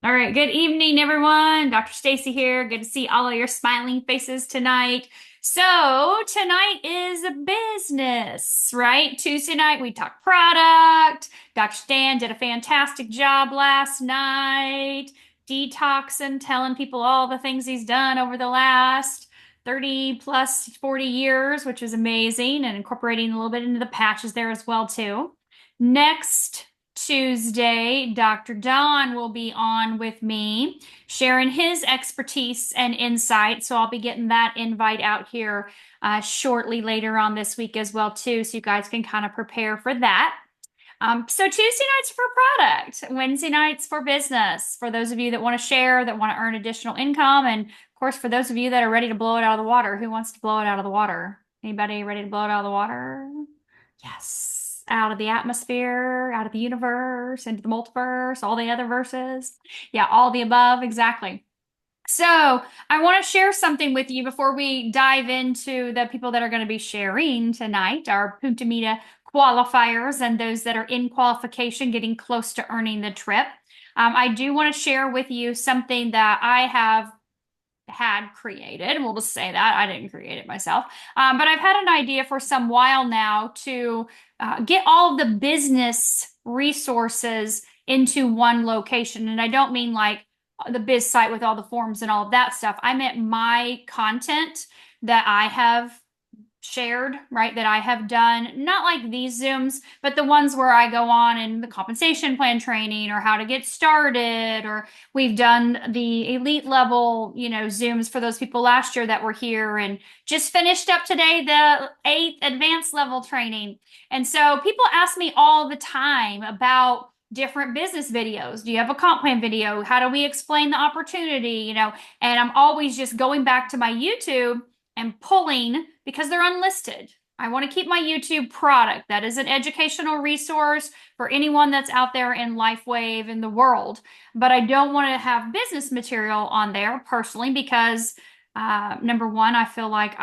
All right, good evening, everyone. Dr. Stacy here. Good to see all of your smiling faces tonight. So, tonight is a business, right? Tuesday night, we talked product. Dr. Stan did a fantastic job last night, detoxing, telling people all the things he's done over the last 30 plus 40 years, which is amazing, and incorporating a little bit into the patches there as well, too. Next Tuesday, Dr. Don will be on with me, sharing his expertise and insight. So I'll be getting that invite out here shortly later on this week as well, too, so you guys can kind of prepare for that. So Tuesday nights for product, Wednesday nights for business, for those of you that want to share, that want to earn additional income, and of course, for those of you that are ready to blow it out of the water. Who wants to blow it out of the water? Anybody ready to blow it out of the water? Yes, out of the atmosphere, out of the universe, into the multiverse, all the other verses. Yeah, all the above, exactly. So, I want to share something with you before we dive into the people that are going to be sharing tonight, our Punta MITA qualifiers and those that are in qualification, getting close to earning the trip. I do want to share with you something that I have had created. We'll just say that I didn't create it myself. But I've had an idea for some while now to get all of the business resources into one location. And I don't mean like the biz site with all the forms and all of that stuff. I meant my content that I have shared, right? That I have done, not like these Zooms, but the ones where I go on and the compensation plan training or how to get started, or we've done the elite level, Zooms for those people last year that were here and just finished up today the 8th advanced level training. And so people ask me all the time about different business videos. Do you have a comp plan video? How do we explain the opportunity? And I'm always just going back to my YouTube and pulling because they're unlisted. I want to keep my YouTube product. That is an educational resource for anyone that's out there in LifeWave in the world. But I don't want to have business material on there personally because number one, I feel like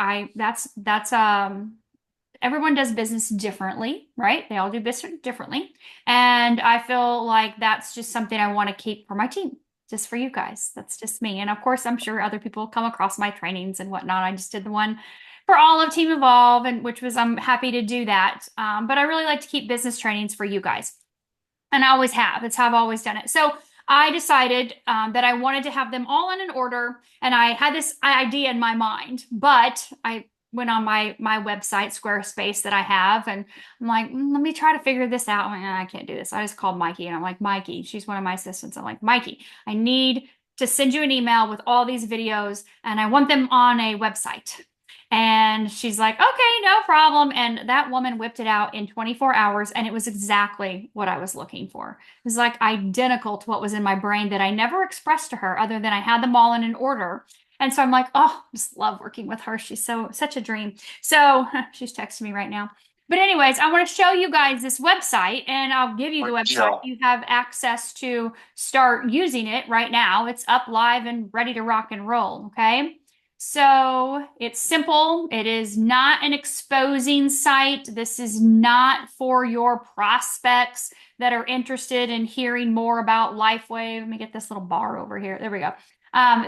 everyone does business differently, right? They all do business differently. And I feel like that's just something I want to keep for my team, just for you guys. That's just me. And of course, I'm sure other people come across my trainings and whatnot. I just did the one for all of Team Evolve, and which was I'm happy to do that. But I really like to keep business trainings for you guys. And I always have. That's how I've always done it. So I decided that I wanted to have them all in an order, and I had this idea in my mind, but I went on my website, Squarespace, that I have, and I'm like, let me try to figure this out. I'm like, I can't do this. I just called Mikey, and I'm like, Mikey, she's one of my assistants. I'm like, Mikey, I need to send you an email with all these videos, and I want them on a website. And she's like, okay, no problem. And that woman whipped it out in 24 hours, and it was exactly what I was looking for. It was like identical to what was in my brain that I never expressed to her, other than I had them all in an order. And so I'm like, oh, just love working with her. She's such a dream. So she's texting me right now. But anyways, I want to show you guys this website, and I'll give you the website. You have access to start using it right now. It's up live and ready to rock and roll. Okay. So it's simple. It is not an exposing site. This is not for your prospects that are interested in hearing more about LifeWave. Let me get this little bar over here. There we go.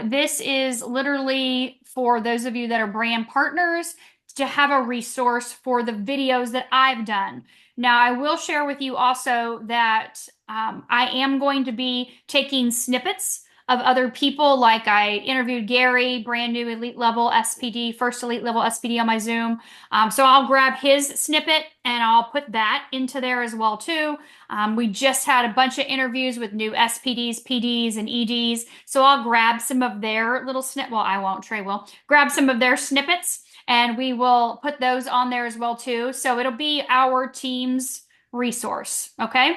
This is literally for those of you that are brand partners to have a resource for the videos that I've done. Now, I will share with you also that I am going to be taking snippets of other people. Like I interviewed Gary, brand new elite level SPD, first elite level SPD on my Zoom. So I'll grab his snippet and I'll put that into there as well too. We just had a bunch of interviews with new SPDs, PDs, and EDs. So I'll grab some of their little well, I won't, Trey will grab some of their snippets and we will put those on there as well too. So it'll be our team's resource. Okay.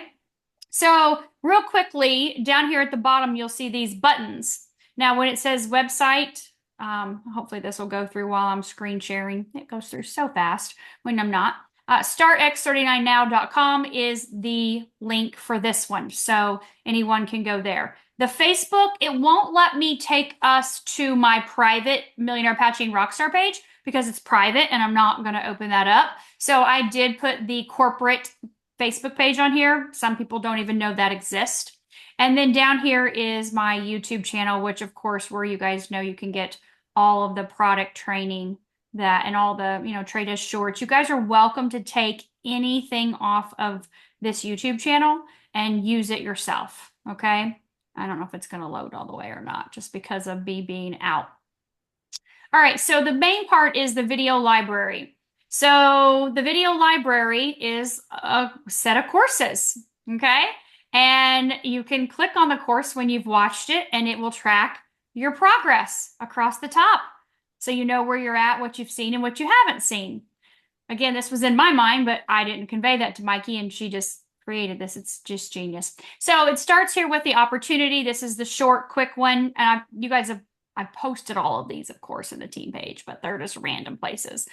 So real quickly, down here at the bottom, you'll see these buttons. Now, when it says website, hopefully this will go through while I'm screen sharing. It goes through so fast when I'm not. StartX39now.com is the link for this one, so anyone can go there. The Facebook, it won't let me take us to my private Millionaire Patching Rockstar page because it's private and I'm not going to open that up. So I did put the corporate Facebook page on here. Some people don't even know that exists. And then down here is my YouTube channel, which of course, where you guys know you can get all of the product training that and all the, trade as shorts. You guys are welcome to take anything off of this YouTube channel and use it yourself. Okay. I don't know if it's going to load all the way or not, just because of me being out. All right, so the main part is the video library. So the video library is a set of courses, okay? And you can click on the course when you've watched it, and it will track your progress across the top. So you know where you're at, what you've seen, and what you haven't seen. Again, this was in my mind, but I didn't convey that to Mikey, and she just created this. It's just genius. So it starts here with the opportunity. This is the short, quick one. And you guys have I posted all of these, of course, in the team page, but they're just random places.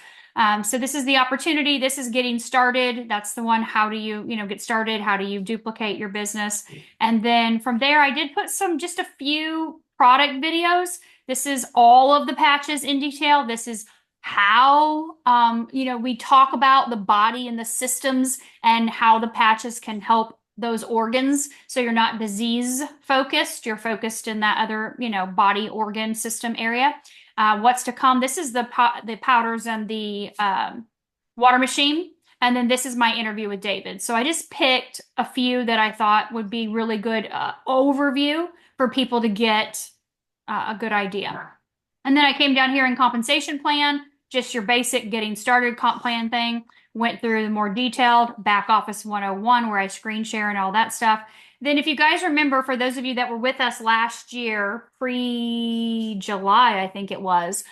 So this is the opportunity. This is getting started. That's the one. How do you, get started? How do you duplicate your business? And then from there, I did put just a few product videos. This is all of the patches in detail. This is how, we talk about the body and the systems and how the patches can help those organs. So you're not disease focused, you're focused in that other, body organ system area. What's to come? This is the powders and the water machine. And then this is my interview with David. So I just picked a few that I thought would be really good overview for people to get a good idea. And then I came down here in compensation plan, just your basic getting started comp plan thing. Went through the more detailed back office 101 where I screen share and all that stuff. Then if you guys remember, for those of you that were with us last year, pre-July, I think it was,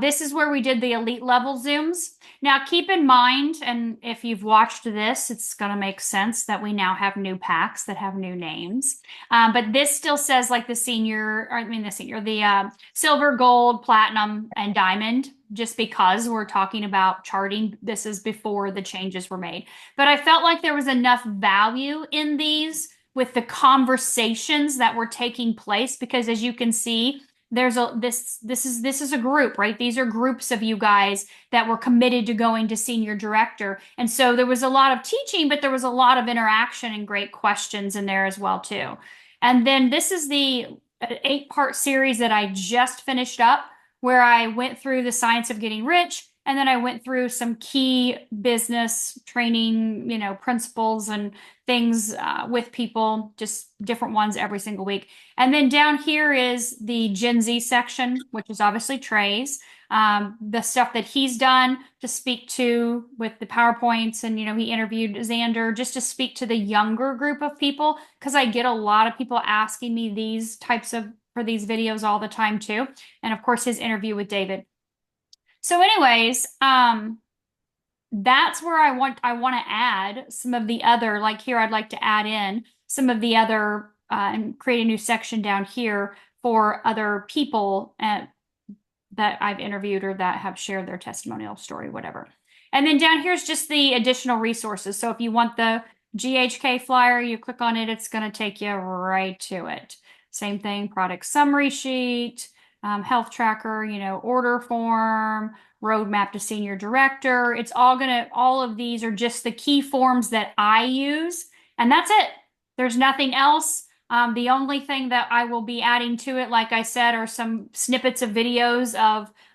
this is where we did the elite level Zooms. Now keep in mind, and if you've watched this, it's going to make sense that we now have new packs that have new names. But this still says like the silver, gold, platinum, and diamond, just because we're talking about charting. This is before the changes were made. But I felt like there was enough value in these with the conversations that were taking place, because as you can see, there's this is a group, right? These are groups of you guys that were committed to going to senior director. And so there was a lot of teaching, but there was a lot of interaction and great questions in there as well too. And then this is the 8-part series that I just finished up, where I went through the science of getting rich, and then I went through some key business training, principles and things with people, just different ones every single week. And then down here is the Gen Z section, which is obviously Trey's. The stuff that he's done to speak to with the PowerPoints, and, he interviewed Xander just to speak to the younger group of people, because I get a lot of people asking me these types of for these videos all the time too. And of course, his interview with David. So anyways, that's where I want to add some of the other, like here, I'd like to add in some of the other and create a new section down here for other people that I've interviewed or that have shared their testimonial story, whatever. And then down here is just the additional resources. So if you want the GHK flyer, you click on it, it's going to take you right to it. Same thing, product summary sheet, health tracker, order form, roadmap to senior director. It's all of these are just the key forms that I use, and that's it. There's nothing else. The only thing that I will be adding to it, like I said, are some snippets of videos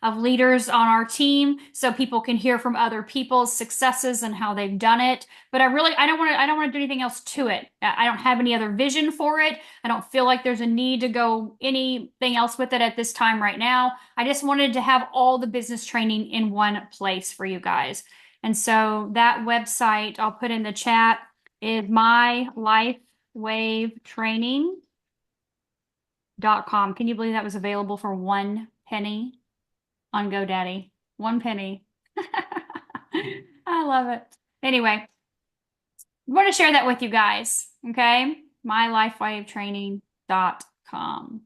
of leaders on our team, so people can hear from other people's successes and how they've done it. But I don't want to do anything else to it. I don't have any other vision for it. I don't feel like there's a need to go anything else with it at this time right now. I just wanted to have all the business training in one place for you guys. And so that website I'll put in the chat is mylifewavetraining.com. Can you believe that was available for 1 penny on GoDaddy? 1 penny. I love it. Anyway, I want to share that with you guys. Okay. mylifewavetraining.com.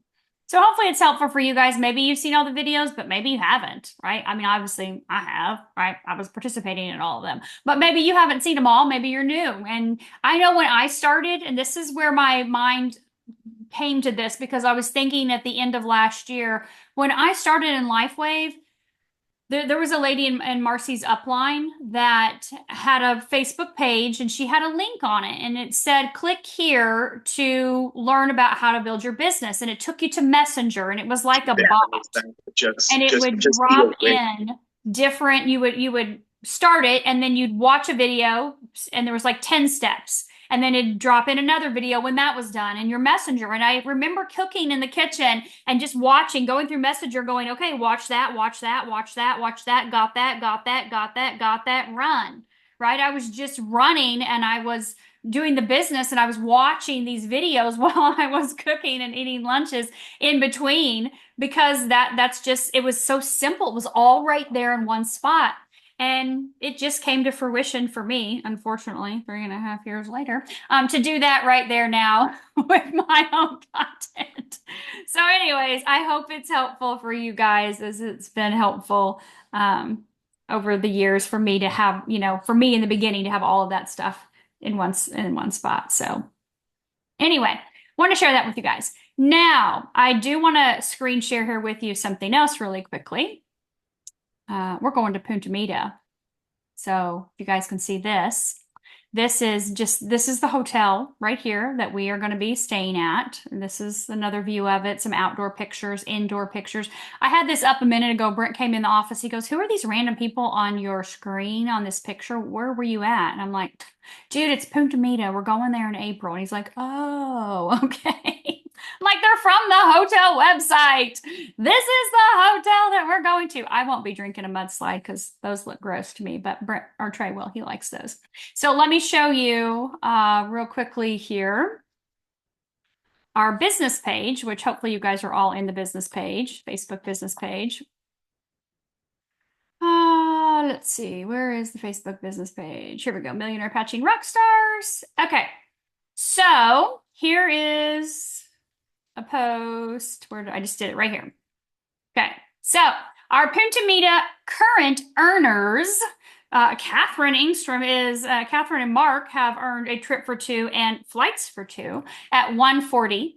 So hopefully it's helpful for you guys. Maybe you've seen all the videos, but maybe you haven't, right? I mean, obviously I have, right? I was participating in all of them, but maybe you haven't seen them all. Maybe you're new. And I know when I started, and this is where my mind came to this, because I was thinking at the end of last year, when I started in LifeWave, there was a lady in Marcy's upline that had a Facebook page and she had a link on it and it said, click here to learn about how to build your business. And it took you to Messenger and it was like a Yeah, bot and it would just drop feel great. in different, you would start it and then you'd watch a video and there was like 10 steps. And then it'd drop in another video when that was done in your messenger. And I remember cooking in the kitchen and just watching, going through messenger, going, okay, watch that, watch that, watch that, watch that, got that, got that, got that, got that, run. Right? I was just running and I was doing the business and I was watching these videos while I was cooking and eating lunches in between because that's just it was so simple. It was all right there in one spot. And it just came to fruition for me, unfortunately, 3.5 years later, to do that right there now with my own content. So, anyways, I hope it's helpful for you guys as it's been helpful over the years for me to have, for me in the beginning to have all of that stuff in one spot. So, anyway, want to share that with you guys. Now, I do want to screen share here with you something else really quickly. We're going to Punta MITA. So if you guys can see this, this is the hotel right here that we are going to be staying at. And this is another view of it, some outdoor pictures, indoor pictures. I had this up a minute ago. Brent came in the office. He goes, who are these random people on your screen on this picture? Where were you at? And I'm like, dude, it's Punta MITA. We're going there in April. And he's like, oh, okay. I'm like, they're from the hotel website. This is the hotel that we're going to. I won't be drinking a mudslide because those look gross to me, but Brent or Trey will. He likes those. So let me show you real quickly here our business page, which hopefully you guys are all in the business page, Facebook business page. Let's see, where is the Facebook business page? Here we go, Millionaire Patching Rockstars. Okay, so here is a post. Where I just did it right here. Okay, so our Punta MITA current earners, Catherine Engstrom Catherine and Mark have earned a trip for two and flights for two at 140.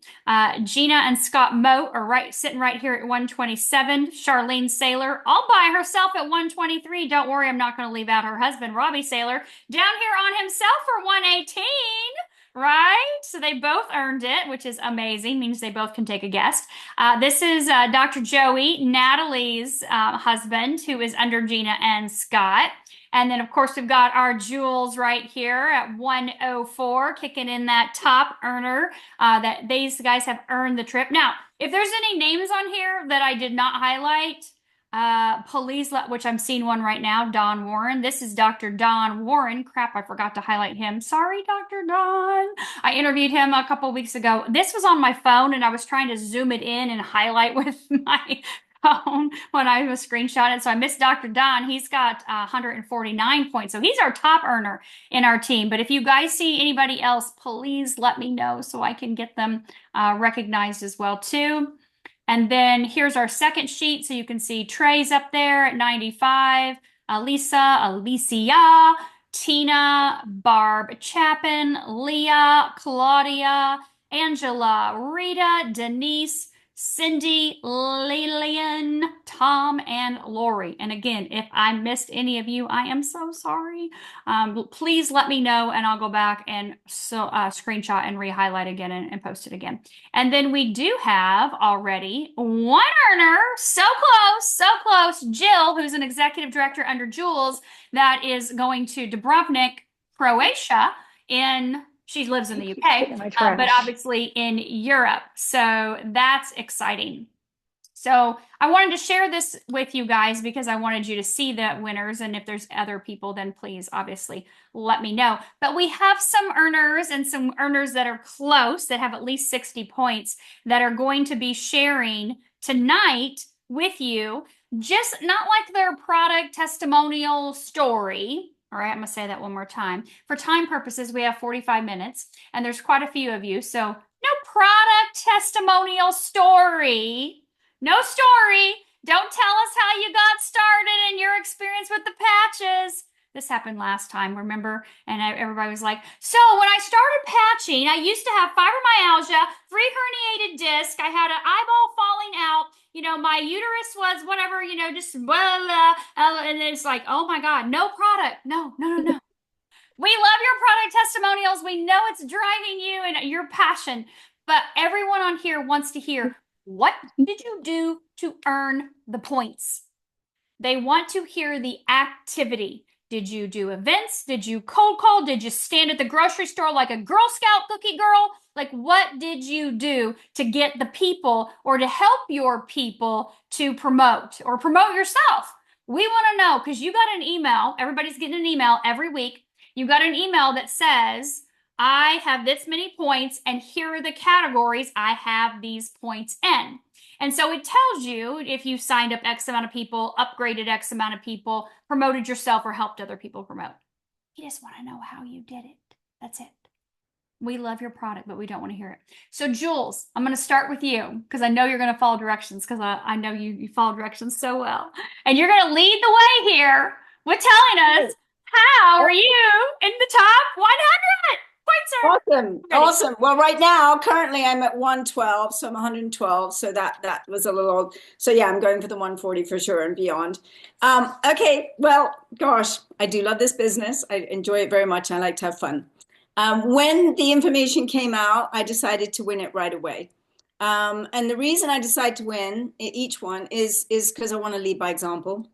Gina and Scott Moat are sitting right here at 127. Charlene Saylor all by herself at 123. Don't worry, I'm not going to leave out her husband, Robbie Saylor, down here on himself for 118. Right? So they both earned it, which is amazing. Means they both can take a guest. This is Dr. Joey, Natalie's husband, who is under Gina and Scott. And then, of course, we've got our Jules right here at 104, kicking in that top earner that these guys have earned the trip. Now, if there's any names on here that I did not highlight, please which I'm seeing one right now, Don Warren. This is Dr. Don Warren. Crap, I forgot to highlight him. Sorry, Dr. Don. I interviewed him a couple weeks ago. This was on my phone and I was trying to zoom it in and highlight with my phone when I was screenshotting. So I missed Dr. Don. He's got 149 points. So he's our top earner in our team. But if you guys see anybody else, please let me know so I can get them recognized as well too. And then here's our second sheet. So you can see Trey's up there at 95, Alicia, Tina, Barb Chapin, Leah, Claudia, Angela, Rita, Denise, Cindy, Lillian, Tom, and Lori. And again, if I missed any of you, I am so sorry. Please let me know and I'll go back and screenshot and re-highlight again and post it again. And then we do have already one earner, so close, Jill, who's an executive director under Jules, that is going to Dubrovnik, Croatia she lives in the UK, but obviously in Europe. So that's exciting. So I wanted to share this with you guys because I wanted you to see the winners. And if there's other people, then please obviously let me know. But we have some earners and some earners that are close that have at least 60 points that are going to be sharing tonight with you, just not like their product testimonial story. All right, I'm going to say that one more time. For time purposes, we have 45 minutes, and there's quite a few of you. So no product testimonial story. No story. Don't tell us how you got started and your experience with the patches. This happened last time, remember? And everybody was like, so when I started patching, I used to have fibromyalgia, free herniated disc, I had an eyeball falling out, my uterus was whatever, just blah, blah, blah. And it's like, oh my God, no product. No, no, no, no. We love your product testimonials. We know it's driving you and your passion, but everyone on here wants to hear, what did you do to earn the points? They want to hear the activity. Did you do events? Did you cold call? Did you stand at the grocery store like a Girl Scout cookie girl? Like, what did you do to get the people or to help your people to promote or promote yourself? We want to know because you got an email. Everybody's getting an email every week. You got an email that says, I have this many points, and here are the categories I have these points in. And so it tells you if you signed up X amount of people, upgraded X amount of people, promoted yourself, or helped other people promote. You just want to know how you did it. That's it. We love your product, but we don't want to hear it. So Jules, I'm going to start with you because I know you're going to follow directions because I know you follow directions so well. And you're going to lead the way here with telling us how are you in the top 100 points. Awesome. Well, right now, currently I'm at 112, so I'm 112. So that was a little old. So yeah, I'm going for the 140 for sure and beyond. Okay. Well, gosh, I do love this business. I enjoy it very much. I like to have fun. When the information came out, I decided to win it right away. And the reason I decided to win each one is because I want to lead by example.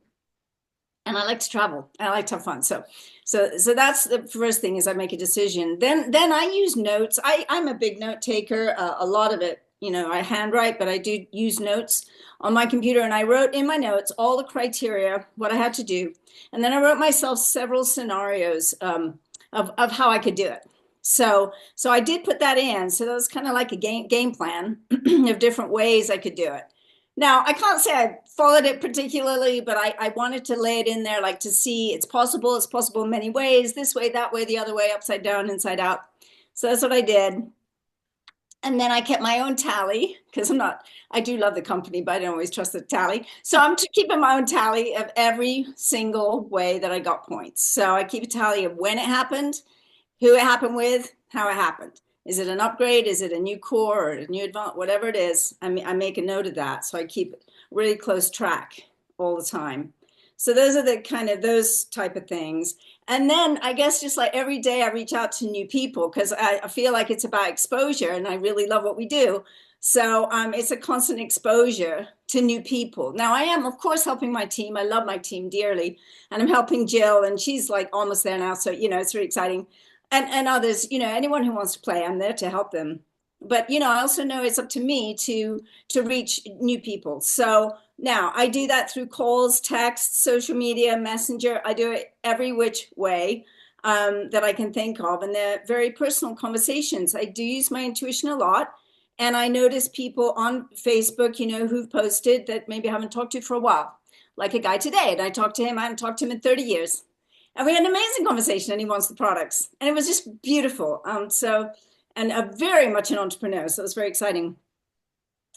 And I like to travel and I like to have fun. So that's the first thing is I make a decision. Then I use notes. I'm a big note taker. A lot of it, I handwrite, but I do use notes on my computer. And I wrote in my notes all the criteria, what I had to do. And then I wrote myself several scenarios of how I could do it. So I did put that in. So that was kind of like a game plan of different ways I could do it. Now, I can't say I followed it particularly, but I wanted to lay it in there like to see it's possible in many ways, this way, that way, the other way, upside down, inside out. So that's what I did. And then I kept my own tally because I do love the company, but I don't always trust the tally. So I'm keeping my own tally of every single way that I got points. So I keep a tally of when it happened, who it happened with, how it happened. Is it an upgrade? Is it a new core or a new advanced? Whatever it is, I make a note of that. So I keep really close track all the time. So those are the kind of those type of things. And then I guess just like every day I reach out to new people because I feel like it's about exposure and I really love what we do. So it's a constant exposure to new people. Now I am, of course, helping my team. I love my team dearly. And I'm helping Jill and she's like almost there now. So, it's really exciting. And others, anyone who wants to play, I'm there to help them. But, I also know it's up to me to reach new people. So now I do that through calls, texts, social media, messenger. I do it every which way that I can think of. And they're very personal conversations. I do use my intuition a lot. And I notice people on Facebook, who've posted that maybe I haven't talked to for a while, like a guy today. And I talked to him, I haven't talked to him in 30 years. And we had an amazing conversation and he wants the products. And it was just beautiful. And very much an entrepreneur. So it was very exciting.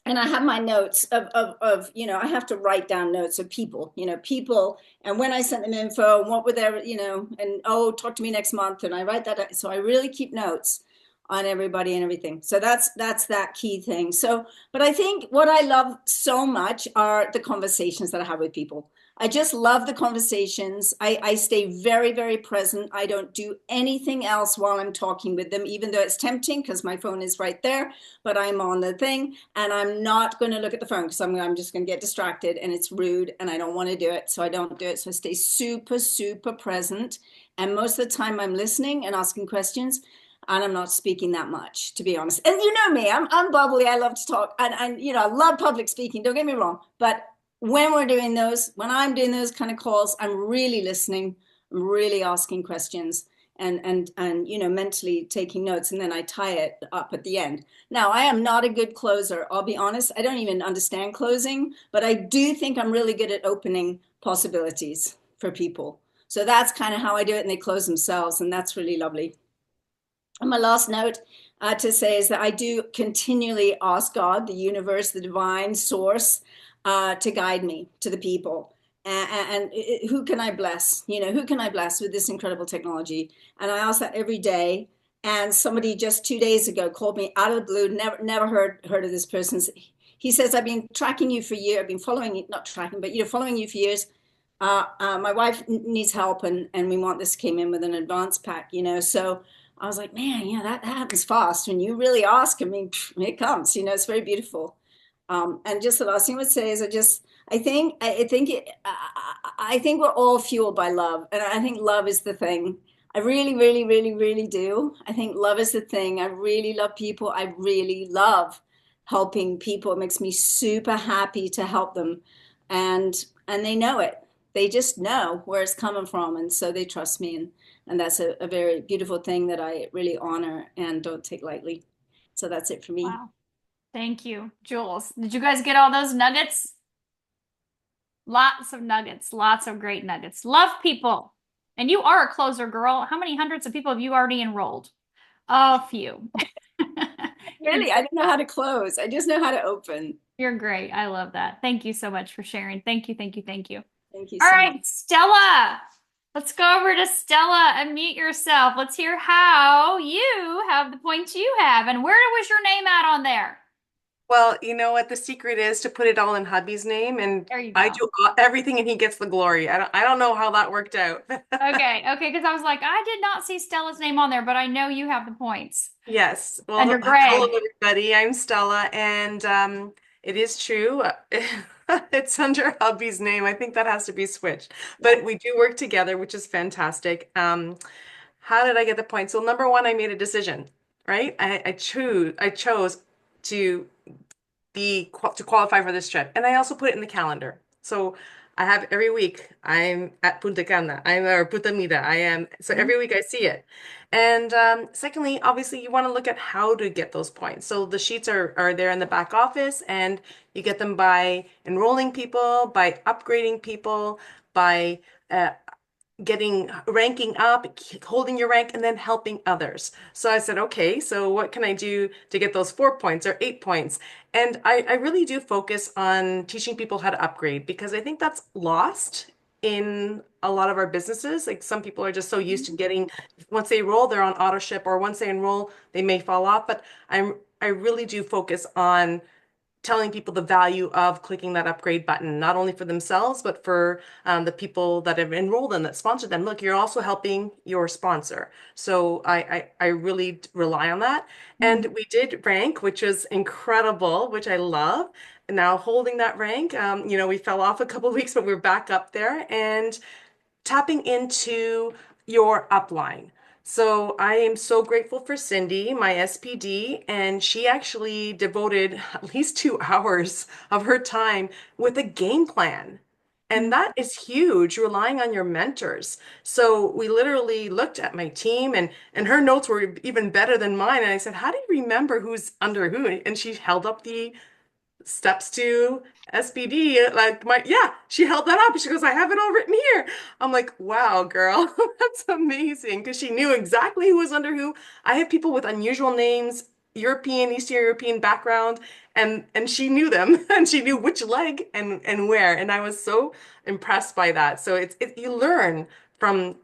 And I have my notes of I have to write down notes of people, people. And when I sent them info and what were their, and talk to me next month. And I write that. So I really keep notes on everybody and everything. So that's that key thing. So, but I think what I love so much are the conversations that I have with people. I just love the conversations. I stay very, very present. I don't do anything else while I'm talking with them, even though it's tempting because my phone is right there, but I'm on the thing and I'm not going to look at the phone because I'm just going to get distracted and it's rude and I don't want to do it. So I don't do it. So I stay super, super present. And most of the time I'm listening and asking questions and I'm not speaking that much, to be honest. And you know me, I'm bubbly. I love to talk and I love public speaking. Don't get me wrong, but when I'm doing those kind of calls, I'm really listening. I'm really asking questions and mentally taking notes, and then I tie it up at the end. Now, I am not a good closer. I'll be honest. I don't even understand closing, but I do think I'm really good at opening possibilities for people. So that's kind of how I do it, and they close themselves, and that's really lovely. And my last note to say is that I do continually ask God, the universe, the divine source, to guide me to the people. and who can I bless? Who can I bless with this incredible technology? And I ask that every day. And somebody just 2 days ago called me out of the blue. Never heard of this person. He says, "I've been tracking you for years. I've been following you, not tracking, but following you for years. My wife needs help, and we want this." Came in with an advance pack. So I was like, man, that happens fast when you really ask. I mean, it comes. It's very beautiful. And just the last thing I would say is, I think we're all fueled by love, and I think love is the thing. I really, really, really, really do. I think love is the thing. I really love people. I really love helping people. It makes me super happy to help them, and they know it. They just know where it's coming from, and so they trust me, and that's a very beautiful thing that I really honor and don't take lightly. So that's it for me. Wow. Thank you, Jules. Did you guys get all those nuggets? Lots of nuggets, lots of great nuggets. Love people. And you are a closer girl. How many hundreds of people have you already enrolled? A few. You're Really, I don't know how to close. I just know how to open. you're great. I love that. Thank you so much for sharing. Thank you, thank you, thank you. Thank you All so much. right, Stella. Let's go over to Stella and meet yourself. Let's hear how you have the points you have and where was your name at on there? Well, you know what the secret is to put it all in hubby's name, and There you I go. do everything and he gets the glory. I don't know how that worked out. Okay, okay, because I was like, I did not see Stella's name on there, but I know you have the points Yes. under Well, hello Greg. everybody. I'm Stella, and it is true. It's under hubby's name. I think that has to be switched. Yeah. But we do work together, which is fantastic. How did I get the points? So number one, I made a decision, right? I chose to to qualify for this trip. And I also put it in the calendar. So I have every week I'm at Punta Cana. I'm or Punta Mita. I am so Mhm. every week I see it. And secondly, obviously you want to look at how to get those points. So the sheets are there in the back office and you get them by enrolling people, by upgrading people, by uh, getting ranking up, holding your rank, and then helping others. So I said, okay, so what can I do to get those 4 points or 8 points? And I really do focus on teaching people how to upgrade because I think that's lost in a lot of our businesses. Like some people are just so used to getting, once they enroll, they're on auto ship, or once they enroll, they may fall off. But I really do focus on telling people the value of clicking that upgrade button, not only for themselves, but for the people that have enrolled them, that sponsored them. Look, you're also helping your sponsor. So I really rely on that. And Mhm. we did rank, which was incredible, which I love. And now holding that rank, we fell off a couple of weeks, but we're back up there. And tapping into your upline. So I am so grateful for Cindy, my SPD, and she actually devoted at least 2 hours of her time with a game plan. And that is huge, relying on your mentors. So we literally looked at my team and her notes were even better than mine. And I said, how do you remember who's under who? And she held up the steps to SPD, like yeah, she held that up. She goes, I have it all written here. I'm like, wow, girl, that's amazing. Because she knew exactly who was under who. I have people with unusual names, European, Eastern European background, and she knew them and she knew which leg and where. And I was so impressed by that. So you learn from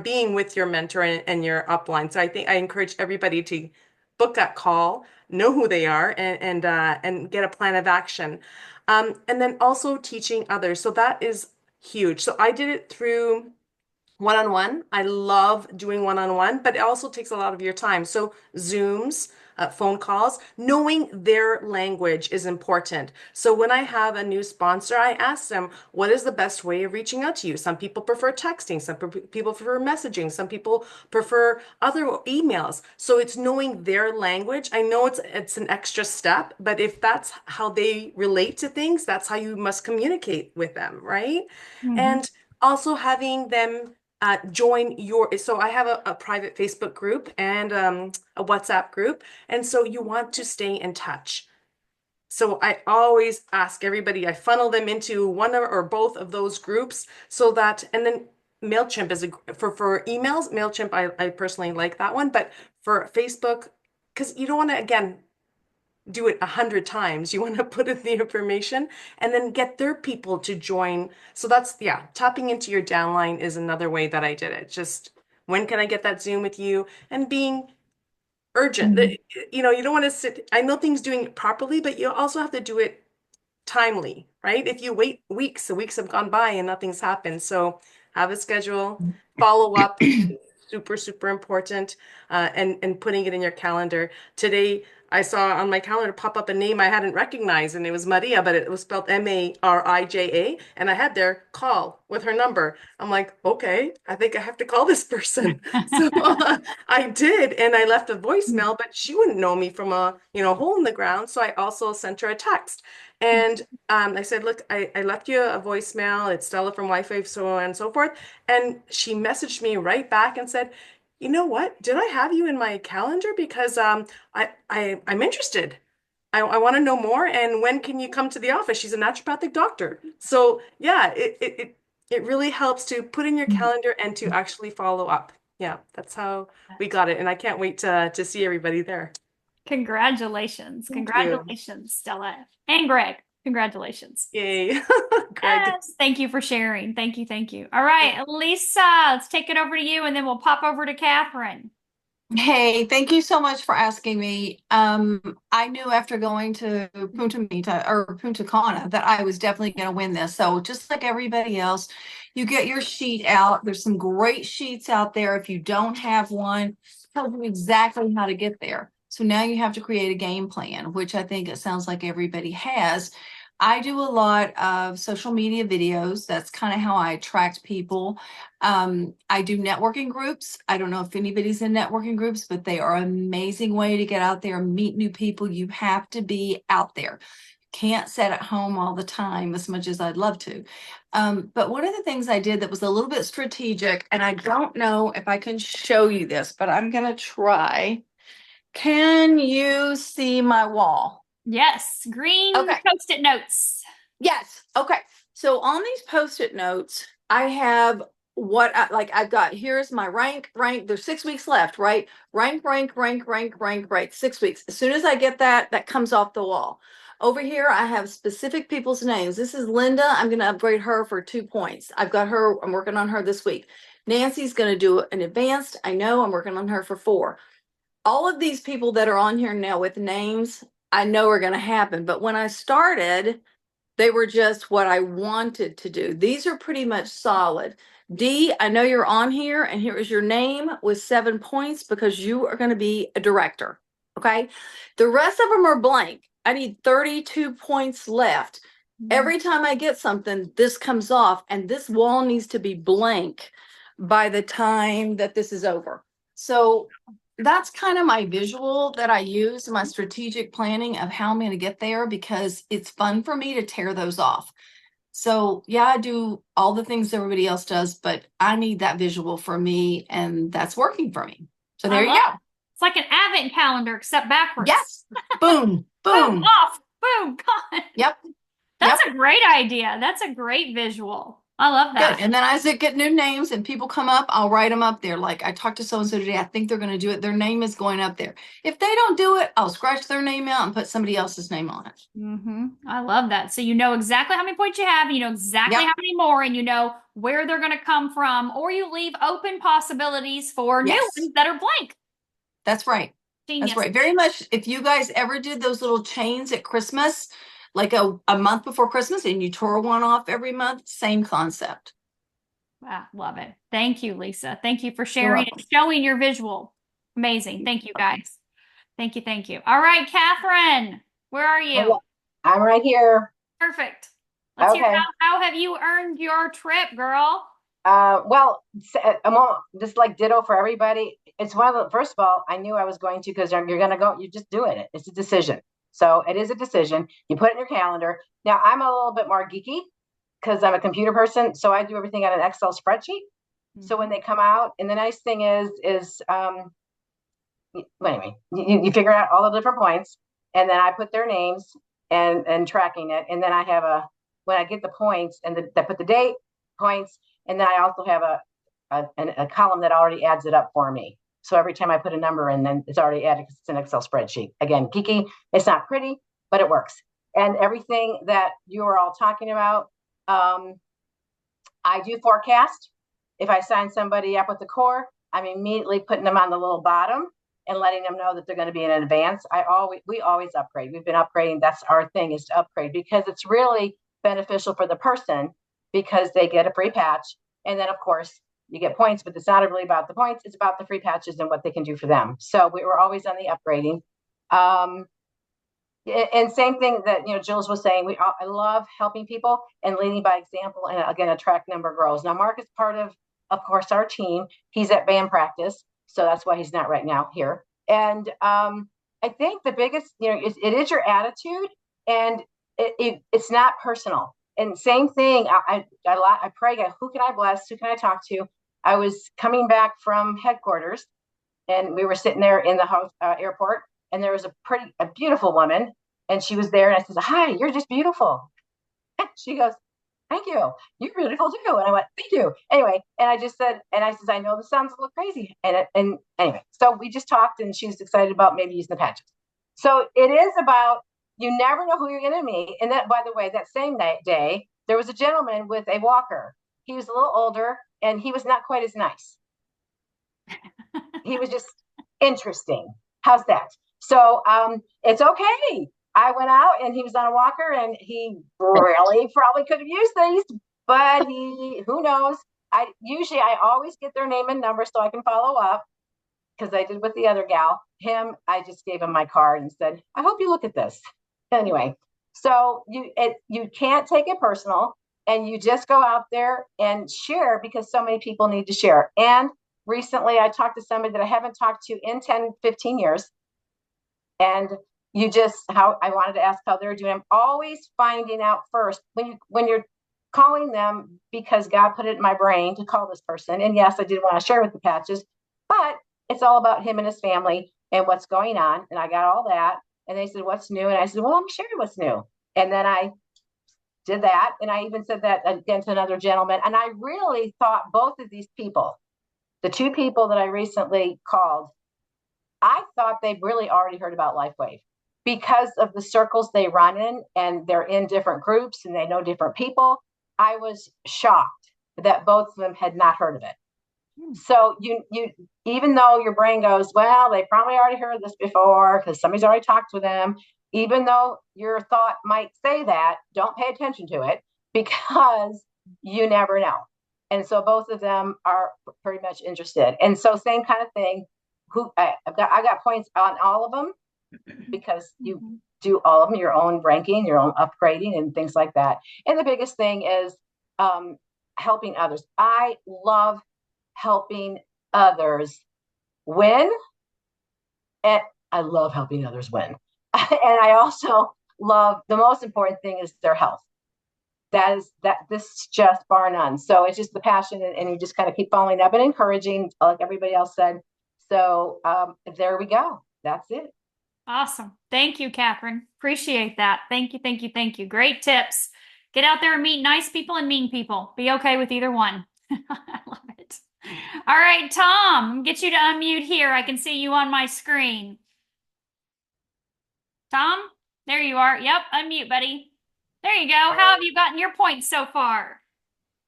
being with your mentor and your upline. So I think I encourage everybody to book that call, know who they are, and get a plan of action. And then also teaching others. So that is huge. So I did it through one-on-one. I love doing one-on-one, but it also takes a lot of your time. So Zooms, phone calls, knowing their language is important. So when I have a new sponsor, I ask them, what is the best way of reaching out to you? Some people prefer texting, some people prefer messaging, some people prefer other emails. So it's knowing their language. I know it's an extra step, but if that's how they relate to things, that's how you must communicate with them, right? Mhm. And also having them join so I have a private Facebook group and a WhatsApp group. And so you want to stay in touch. So I always ask everybody, I funnel them into one or both of those groups so that, and then MailChimp is for emails, MailChimp, I personally like that one, but for Facebook, because you don't want to, again, do it 100 times. You want to put in the information and then get their people to join. So that's, yeah, tapping into your downline is another way that I did it. Just when can I get that Zoom with you, and being urgent. You know, you don't want to sit, I know things doing it properly, but you also have to do it timely, right? If you wait weeks, the weeks have gone by and nothing's happened. So have a schedule, follow up, super, super important, and putting it in your calendar. Today, I saw on my calendar pop up a name I hadn't recognized, and it was Maria, but it was spelled Marija, and I had their call with her number. I'm like, okay, I think I have to call this person. So I did, and I left a voicemail, but she wouldn't know me from a, hole in the ground. So I also sent her a text. And I said, look, I left you a voicemail. It's Stella from Wi-Fi, so on and so forth. And she messaged me right back and said, you know what? Did I have you in my calendar? Because I'm interested. I want to know more. And when can you come to the office? She's a naturopathic doctor. So yeah, it really helps to put in your calendar and to actually follow up. Yeah, that's how we got it. And I can't wait to see everybody there. Congratulations. Thank you. Congratulations, Stella. And Greg. Congratulations. Yay. Greg. Yes. Thank you for sharing. Thank you. Thank you. All right, Lisa, let's take it over to you and then we'll pop over to Catherine. Hey, thank you so much for asking me. I knew after going to Punta Mita or Punta Cana that I was definitely going to win this. So just like everybody else, you get your sheet out. There's some great sheets out there. If you don't have one, it tells you exactly how to get there. So now you have to create a game plan, which I think it sounds like everybody has. I do a lot of social media videos. That's kind of how I attract people. I do networking groups. I don't know if anybody's in networking groups, but they are an amazing way to get out there and meet new people. You have to be out there. Can't sit at home all the time as much as I'd love to. But one of the things I did that was a little bit strategic, and I don't know if I can show you this, but I'm going to try. Can you see my wall? Yes, green Okay. Post-it notes. Yes. Okay. So on these Post-it notes, I have what I've got. Here's my rank. There's 6 weeks left, right? Rank. 6 weeks. As soon as I get that comes off the wall. Over here, I have specific people's names. This is Linda. I'm going to upgrade her for 2 points. I've got her. I'm working on her this week. Nancy's going to do an advanced. I know I'm working on her for 4. All of these people that are on here now with names, I know are going to happen. But when I started, they were just what I wanted to do. These are pretty much solid. D, I know you're on here, and here is your name with 7 points because you are going to be a director. Okay. The rest of them are blank. I need 32 points left. Every time I get something, this comes off, and this wall needs to be blank by the time that this is over. So that's kind of my visual that I use in my strategic planning of how I'm going to get there, because it's fun for me to tear those off. So yeah, I do all the things everybody else does, but I need that visual for me, and that's working for me. So there you go. It's like an advent calendar, except backwards. Yes. Boom, Boom, boom. off, boom, gone. Yep. That's a great idea. That's a great visual. I love that. Good. And then as I get new names and people come up, I'll write them up there. Like I talked to so-and-so today, I think they're going to do it. Their name is going up there. If they don't do it, I'll scratch their name out and put somebody else's name on it. I love that. So you know exactly how many points you have, you know exactly how many more, and you know where they're going to come from, or you leave open possibilities for new ones that are blank. That's right. Genius. That's right. Very much. If you guys ever did those little chains at Christmas, like a month before Christmas, and you tore one off every month, same concept. Wow, love it. Thank you, Lisa. Thank you for sharing and showing your visual. Amazing. Thank you, guys. Thank you. Thank you. All right, Catherine, where are you? I'm right here. Perfect. Let's hear how have you earned your trip, girl? Well, I'm all, just like ditto for everybody. It's one of the, first of all, I knew I was going to, because you're going to go, you're just doing it. It's a decision. So it is a decision. You put it in your calendar. Now I'm a little bit more geeky because I'm a computer person. So I do everything on an Excel spreadsheet. So when they come out, and the nice thing is anyway, you figure out all the different points, and then I put their names and tracking it. And then I have when I get the points, and I put the date, points, and then I also have a column that already adds it up for me. So every time I put a number in, then it's already added because it's an Excel spreadsheet. Again, geeky, it's not pretty, but it works. And everything that you are all talking about, I do forecast. If I sign somebody up with the core, I'm immediately putting them on the little bottom and letting them know that they're going to be in advance. We always upgrade. We've been upgrading. That's our thing, is to upgrade, because it's really beneficial for the person, because they get a free patch. And then of course you get points, but it's not really about the points. It's about the free patches and what they can do for them. So we were always on the upgrading. And same thing that, Jules was saying, I love helping people and leading by example, and again, a track number grows. Now Mark is part of course, our team. He's at band practice, so that's why he's not right now here. And I think the biggest, it is your attitude, and it's not personal. And same thing, I pray, God, who can I bless? Who can I talk to? I was coming back from headquarters, and we were sitting there in the airport, and there was a beautiful woman, and she was there, and I said, "Hi, you're just beautiful." And she goes, "Thank you. You're beautiful too." And I went, "Thank you." Anyway, and I just said, and I said, "I know this sounds a little crazy." And anyway, so we just talked, and she was excited about maybe using the patches. So it is about, you never know who you're going to meet. And that, by the way, that same day, there was a gentleman with a walker. He was a little older, and he was not quite as nice. He was just interesting. How's that? So it's okay. I went out, and he was on a walker, and he really probably could have used these, but who knows? I always get their name and number so I can follow up, because I did with the other gal. I just gave him my card and said, "I hope you look at this." Anyway, so you can't take it personal, and you just go out there and share, because so many people need to share. And recently I talked to somebody that I haven't talked to in 10, 15 years. And I wanted to ask how they're doing. I'm always finding out first when you're calling them, because God put it in my brain to call this person. And yes, I did want to share with the patches, but it's all about him and his family and what's going on. And I got all that. And they said, "What's new?" And I said, "Well, I'm sharing what's new." And then I did that. And I even said that again to another gentleman. And I really thought both of these people, the two people that I recently called, I thought they really already heard about LifeWave, because of the circles they run in, and they're in different groups and they know different people. I was shocked that both of them had not heard of it. So you even though your brain goes, well, they probably already heard this before because somebody's already talked to them, even though your thought might say that, don't pay attention to it, because you never know. And so both of them are pretty much interested. And so same kind of thing. I got points on all of them, because you do all of them, your own ranking, your own upgrading, and things like that. And the biggest thing is helping others. I love helping others win, and I love helping others win. And I also love, the most important thing is their health. This is just bar none. So it's just the passion, and you just kind of keep following up and encouraging, like everybody else said. So there we go. That's it. Awesome. Thank you, Catherine. Appreciate that. Thank you, thank you, thank you. Great tips. Get out there and meet nice people and mean people. Be okay with either one. I love it. All right, Tom, get you to unmute here. I can see you on my screen. Tom, there you are. Yep, unmute, buddy. There you go. How have you gotten your points so far?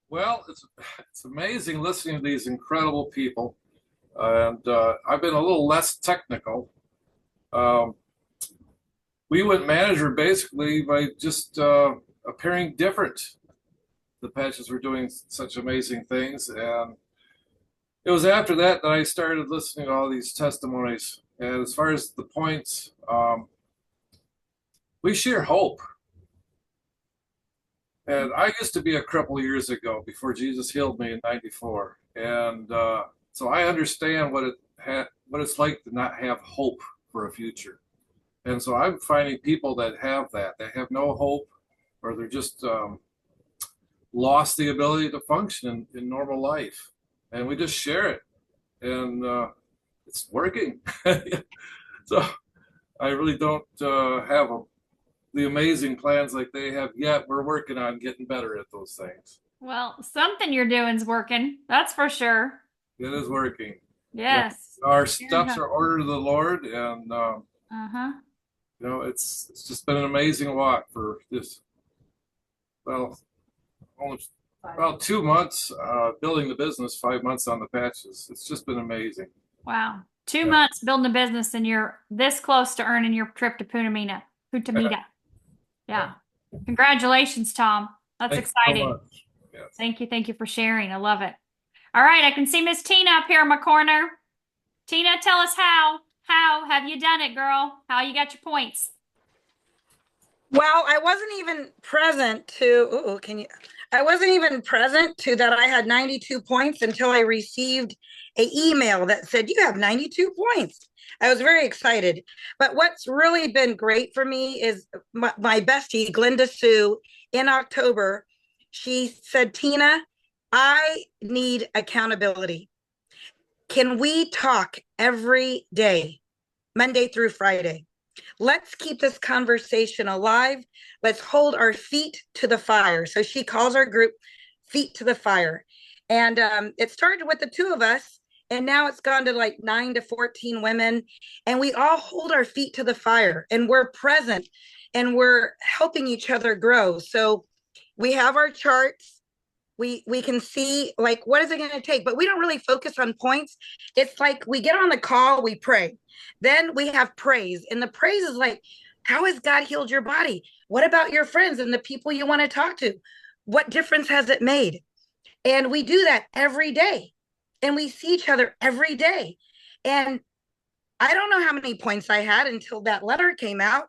Well, it's amazing listening to these incredible people. And I've been a little less technical. We went manager basically by just appearing different. The patches were doing such amazing things, and it was after that that I started listening to all these testimonies. And as far as the points, we share hope. And I used to be a cripple years ago before Jesus healed me in '94, and so I understand what it's like to not have hope for a future. And so I'm finding people that have that. They have no hope, or they're just lost the ability to function in normal life. And we just share it, and it's working. So I really don't have the amazing plans like they have yet. We're working on getting better at those things. Well, something you're doing is working. That's for sure. It is working. Yes. Our Very steps much. are ordered of the Lord, and Uh-huh. it's just been an amazing walk for this, well, almost about 2 months building the business, 5 months on the patches. It's just been amazing. Wow. Two Yeah. months building a business and you're this close to earning your trip to Punta Mita. Yeah. Congratulations, Tom. That's Thank you so exciting. much. Yes. Thank you. Thank you for sharing. I love it. All right. I can see Miss Tina up here in my corner. Tina, tell us how. How have you done it, girl? How you got your points? Well, I wasn't even present to, I wasn't even present to that I had 92 points until I received an email that said, you have 92 points. I was very excited. But what's really been great for me is my bestie, Glenda Sue, in October, she said, Tina, I need accountability. Can we talk every day, Monday through Friday? Let's keep this conversation alive. Let's hold our feet to the fire. So she calls our group Feet to the Fire. And it started with the two of us, and now it's gone to like 9 to 14 women. And we all hold our feet to the fire, and we're present, and we're helping each other grow. So we have our charts. We can see like what is it going to take, but we don't really focus on points. It's like we get on the call, we pray, then we have praise, and the praise is like, how has God healed your body? What about your friends and the people you want to talk to? What difference has it made? And we do that every day, and we see each other every day. And I don't know how many points I had until that letter came out.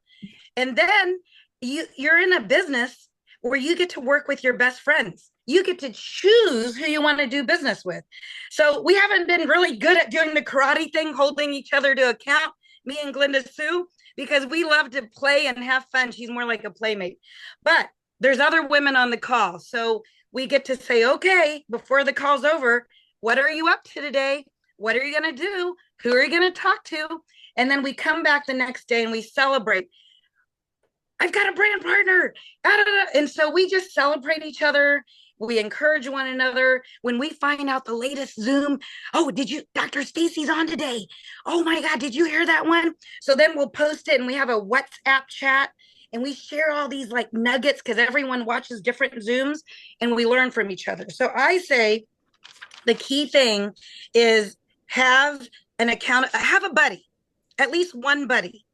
And then you're in a business where you get to work with your best friends. You get to choose who you want to do business with. So we haven't been really good at doing the karate thing, holding each other to account, me and Glenda Sue, because we love to play and have fun. She's more like a playmate. But there's other women on the call. So we get to say, okay, before the call's over, what are you up to today? What are you going to do? Who are you going to talk to? And then we come back the next day and we celebrate. I've got a brand partner. And so we just celebrate each other. We encourage one another. When we find out the latest Zoom, oh, Dr. Stacy's on today. Oh my God, did you hear that one? So then we'll post it, and we have a WhatsApp chat, and we share all these like nuggets because everyone watches different Zooms, and we learn from each other. So I say the key thing is have a buddy, at least one buddy.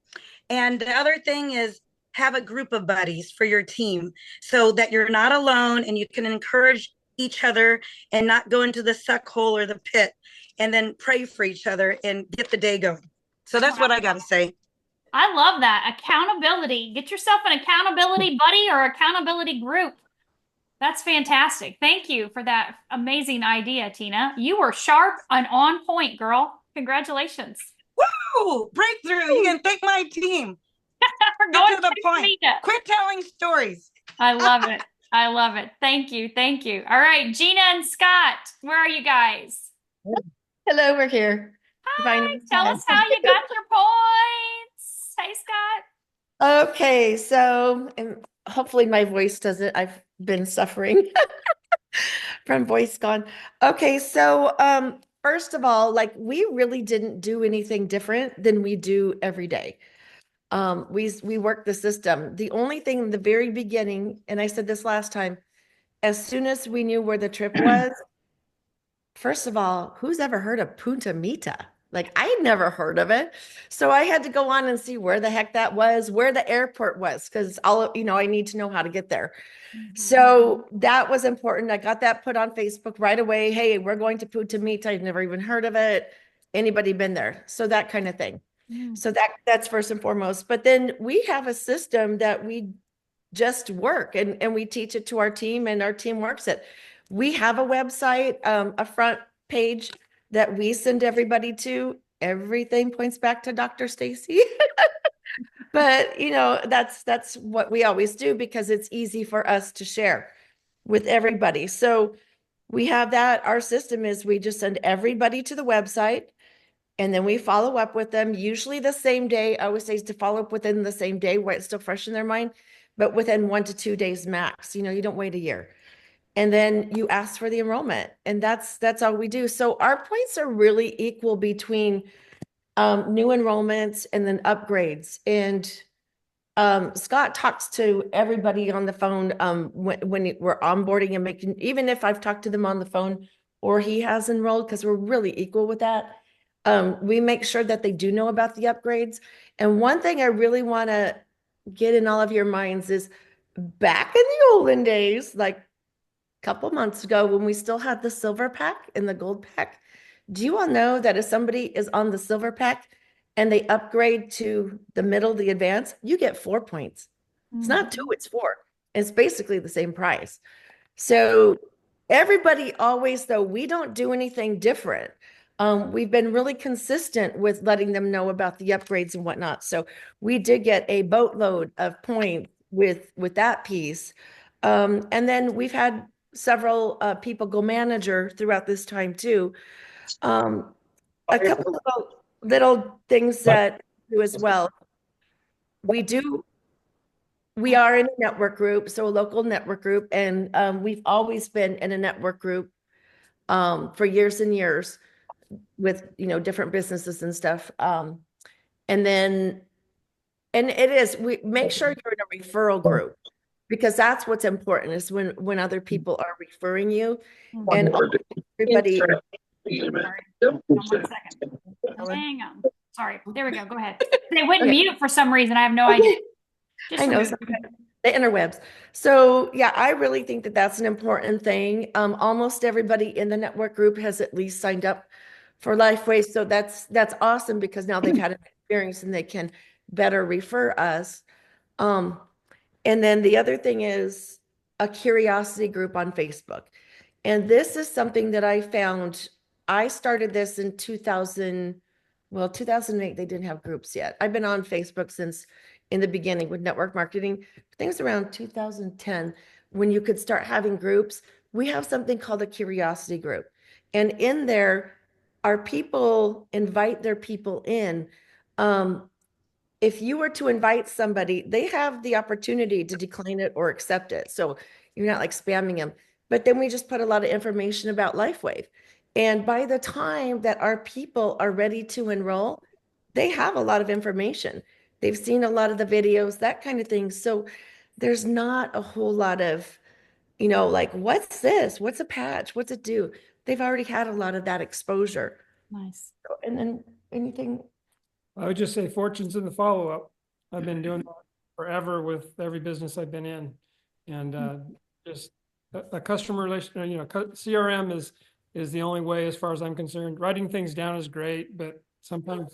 And the other thing is have a group of buddies for your team so that you're not alone, and you can encourage each other and not go into the suck hole or the pit, and then pray for each other and get the day going. So that's what I got to say. I love that. Accountability. Get yourself an accountability buddy or accountability group. That's fantastic. Thank you for that amazing idea, Tina. You were sharp and on point, girl. Congratulations. Woo! Breakthrough. You can thank my team. For Get going to the point. Mita. Quit telling stories. I love it. I love it. Thank you. Thank you. All right, Gina and Scott, where are you guys? Hello, we're here. Hi, tell us how you got your points. Hey, Scott. Okay, so and hopefully my voice doesn't, I've been suffering from voice gone. Okay, so first of all, like we really didn't do anything different than we do every day. We work the system. The only thing in the very beginning, and I said this last time, as soon as we knew where the trip was, first of all, who's ever heard of Punta Mita? Like I had never heard of it. So I had to go on and see where the heck that was, where the airport was, because I need to know how to get there. So that was important. I got that put on Facebook right away. Hey, we're going to Punta Mita. I've never even heard of it. Anybody been there? So that kind of thing. So that's first and foremost. But then we have a system that we just work and we teach it to our team, and our team works it. We have a website, a front page that we send everybody to. Everything points back to Dr. Stacy. But that's what we always do because it's easy for us to share with everybody. So we have that. Our system is we just send everybody to the website, and then we follow up with them, usually the same day. I always say to follow up within the same day where it's still fresh in their mind, but within 1 to 2 days max. You don't wait a year. and then you ask for the enrollment, and that's all we do. So our points are really equal between new enrollments and then upgrades. And Scott talks to everybody on the phone when we're onboarding and making, even if I've talked to them on the phone or he has enrolled, because we're really equal with that. We make sure that they do know about the upgrades. And one thing I really want to get in all of your minds is back in the olden days, like a couple months ago when we still had the silver pack and the gold pack. Do you all know that if somebody is on the silver pack and they upgrade to the middle, the advanced, you get 4 points. It's not 2, it's 4. It's basically the same price. So everybody always, though, we don't do anything different. We've been really consistent with letting them know about the upgrades and whatnot. So we did get a boatload of points with that piece. And then we've had several people go manager throughout this time too. A couple of little things that do as well. We are in a network group, so a local network group, and we've always been in a network group for years and years with different businesses and stuff. And it is, we make sure you're in a referral group, because that's what's important, is when other people are referring you. And everybody. Sorry. One second. Hang on. Sorry. There we go. Go ahead. They went mute for some reason. I have no idea. I know the interwebs. So yeah, I really think that that's an important thing. Almost everybody in the network group has at least signed up for Lifeway. So that's awesome, because now they've had an experience and they can better refer us. And then the other thing is a curiosity group on Facebook. And this is something that I found. I started this in 2008, they didn't have groups yet. I've been on Facebook since in the beginning with network marketing. Things around 2010, when you could start having groups. We have something called a curiosity group. And in there, our people invite their people in. If you were to invite somebody, they have the opportunity to decline it or accept it. So you're not like spamming them. But then we just put a lot of information about LifeWave. And by the time that our people are ready to enroll, they have a lot of information. They've seen a lot of the videos, that kind of thing. So there's not a whole lot of, like, what's this? What's a patch? What's it do? They've already had a lot of that exposure. Nice. And then anything? I would just say fortune's in the follow-up. I've been doing that forever with every business I've been in. And just a customer relation, CRM is the only way as far as I'm concerned. Writing things down is great, but sometimes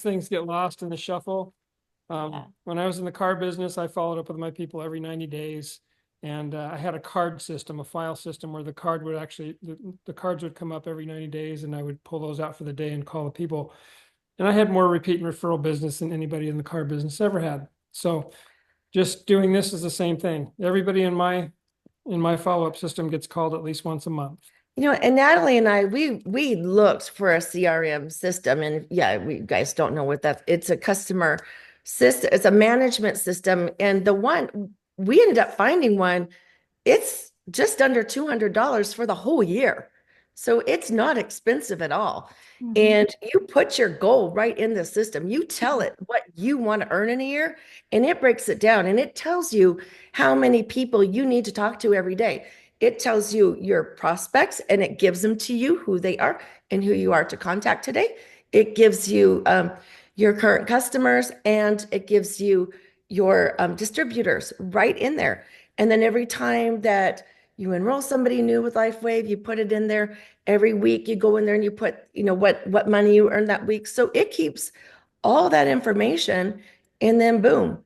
things get lost in the shuffle. When I was in the car business, I followed up with my people every 90 days. And I had a card system, a file system, where the cards would come up every 90 days, and I would pull those out for the day and call the people. And I had more repeat and referral business than anybody in the car business ever had. So just doing this is the same thing. Everybody in my follow-up system gets called at least once a month. And Natalie and I, we looked for a CRM system, and yeah, we guys don't know what it's a customer system, it's a management system. And the one we ended up finding one, it's just under $200 for the whole year. So it's not expensive at all. And you put your goal right in the system. You tell it what you want to earn in a year, and it breaks it down, and it tells you how many people you need to talk to every day. It tells you your prospects, and it gives them to you who they are and who you are to contact today. It gives you your current customers, and it gives you your distributors right in there. And then every time that you enroll somebody new with LifeWave, you put it in there. Every week you go in there and you put, what money you earned that week. So it keeps all that information, and then boom.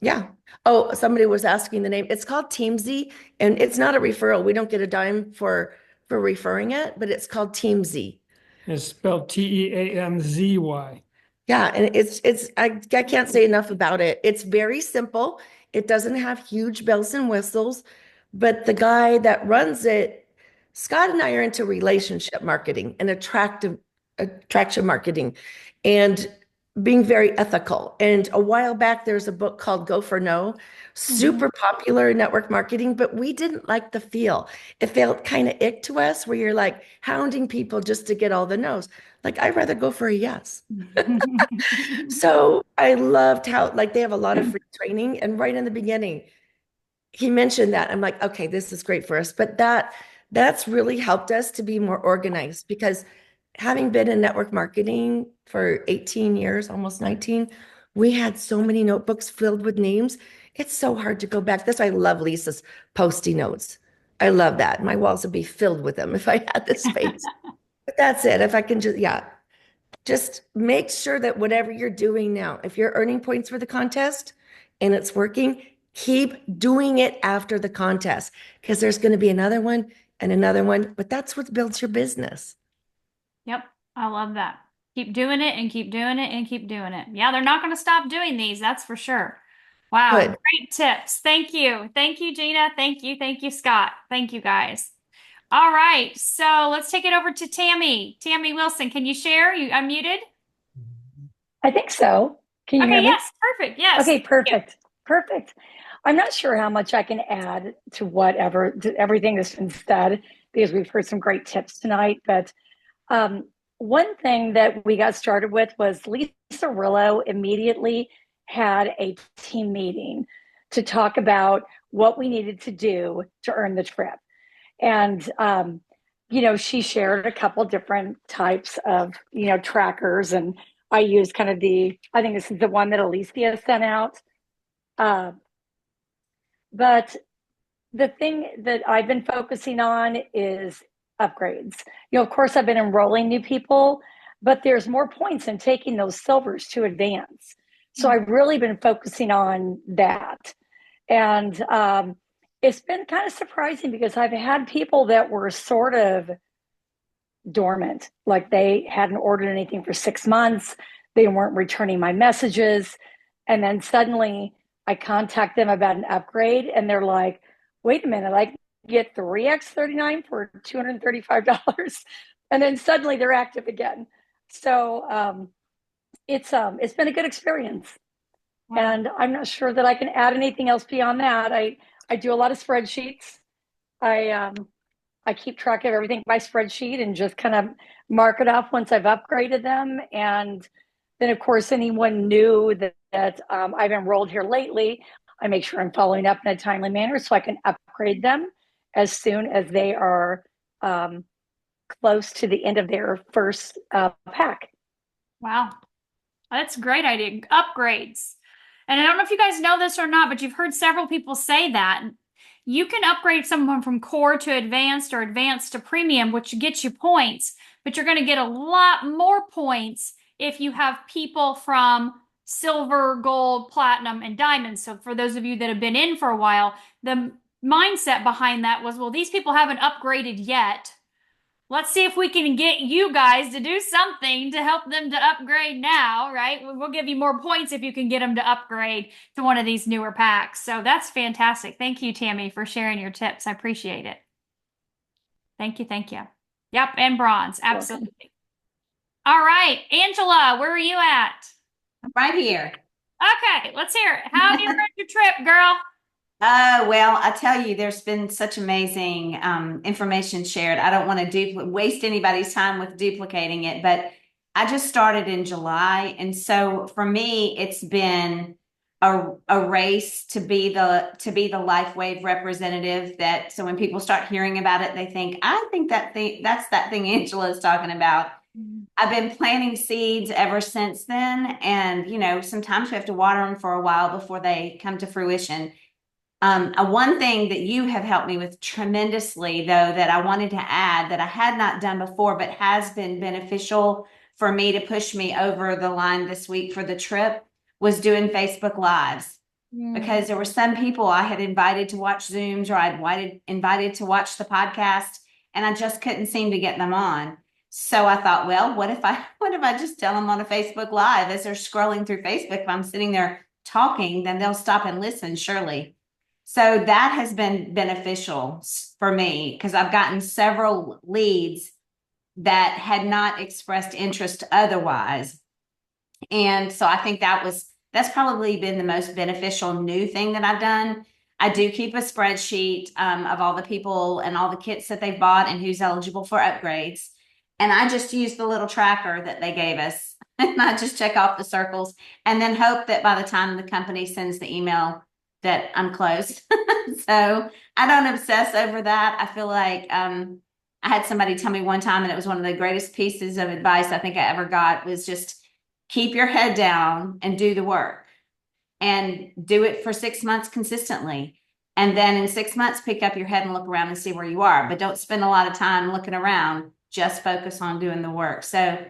Yeah. Oh, somebody was asking the name. It's called TeamZ, and it's not a referral. We don't get a dime for referring it, but it's called TeamZ. It's spelled TEAMZY. Yeah, and I can't say enough about it. It's very simple. It doesn't have huge bells and whistles, but the guy that runs it, Scott and I are into relationship marketing and attraction marketing. And being very ethical. And a while back, there's a book called Go for No, super popular in network marketing, but we didn't like the feel. It felt kind of ick to us where you're like hounding people just to get all the no's. Like, I'd rather go for a yes. So I loved how, like, they have a lot of free training. And right in the beginning, he mentioned that. I'm like, okay, this is great for us. But that's really helped us to be more organized because having been in network marketing for 18 years, almost 19, we had so many notebooks filled with names. It's so hard to go back. That's why I love Lisa's Post-it notes. I love that. My walls would be filled with them if I had the space. But that's it. If I can just, yeah, just make sure that whatever you're doing now, if you're earning points for the contest and it's working, keep doing it after the contest because there's going to be another one and another one. But that's what builds your business. Yep, I love that. Keep doing it and keep doing it and keep doing it. Yeah, they're not going to stop doing these, that's for sure. Wow, Good. great tips. Thank you. Thank you, Gina. Thank you. Thank you, Scott. Thank you, guys. All right, so let's take it over to Tammy. Tammy Wilson, can you share? You unmuted? I think so. Can you Okay, hear me? yes, perfect. Yes. Okay, Thank you. perfect. Perfect. I'm not sure how much I can add to everything that's been said because we've heard some great tips tonight. But one thing that we got started with was Lisa Rillo immediately had a team meeting to talk about what we needed to do to earn the trip. And she shared a couple different types of trackers, and I used kind of I think this is the one that Alicia sent out. But the thing that I've been focusing on is upgrades. Of course, I've been enrolling new people, but there's more points in taking those silvers to advance. So I've really been focusing on that. And it's been kind of surprising because I've had people that were sort of dormant, like they hadn't ordered anything for 6 months. They weren't returning my messages. And then suddenly I contact them about an upgrade and they're like, wait a minute, I get 3x39 for $235. And then suddenly they're active again. So it's been a good experience. Wow. And I'm not sure that I can add anything else beyond that. I do a lot of spreadsheets. I keep track of everything by spreadsheet and just kind of mark it off once I've upgraded them. And then, of course, anyone new that I've enrolled here lately, I make sure I'm following up in a timely manner so I can upgrade them as soon as they are close to the end of their first pack. Wow, that's a great idea. Upgrades. And I don't know if you guys know this or not, but you've heard several people say that. You can upgrade someone from core to advanced or advanced to premium, which gets you points, but you're going to get a lot more points if you have people from silver, gold, platinum, and diamond. So for those of you that have been in for a while, the mindset behind that was, well, these people haven't upgraded yet. Let's see if we can get you guys to do something to help them to upgrade now, right? We'll give you more points if you can get them to upgrade to one of these newer packs. So that's fantastic. Thank you, Tammy, for sharing your tips. I appreciate it. Thank you. Thank you. Yep, and bronze. Absolutely. All right, Angela, where are you at? I'm right here. Okay, let's hear it. How have you earned your trip, girl? Well, I tell you, there's been such amazing information shared. I don't want to waste anybody's time with duplicating it, but I just started in July. And so for me, it's been a race to be the LifeWave representative so when people start hearing about it, they think, I think that's that thing Angela is talking about. I've been planting seeds ever since then. And, sometimes we have to water them for a while before they come to fruition. One thing that you have helped me with tremendously, though, that I wanted to add that I had not done before, but has been beneficial for me to push me over the line this week for the trip, was doing Facebook Lives. Because there were some people I had invited to watch Zooms or I'd invited to watch the podcast, and I just couldn't seem to get them on. So I thought, well, what if I just tell them on a Facebook Live as they're scrolling through Facebook? If I'm sitting there talking, then they'll stop and listen, surely. So that has been beneficial for me because I've gotten several leads that had not expressed interest otherwise. And so I think that's probably been the most beneficial new thing that I've done. I do keep a spreadsheet of all the people and all the kits that they've bought and who's eligible for upgrades. And I just use the little tracker that they gave us. And I just check off the circles and then hope that by the time the company sends the email that I'm closed. So I don't obsess over that. I feel like I had somebody tell me one time, and it was one of the greatest pieces of advice I think I ever got, was just keep your head down and do the work and do it for 6 months consistently. And then in 6 months, pick up your head and look around and see where you are. But don't spend a lot of time looking around. Just focus on doing the work. So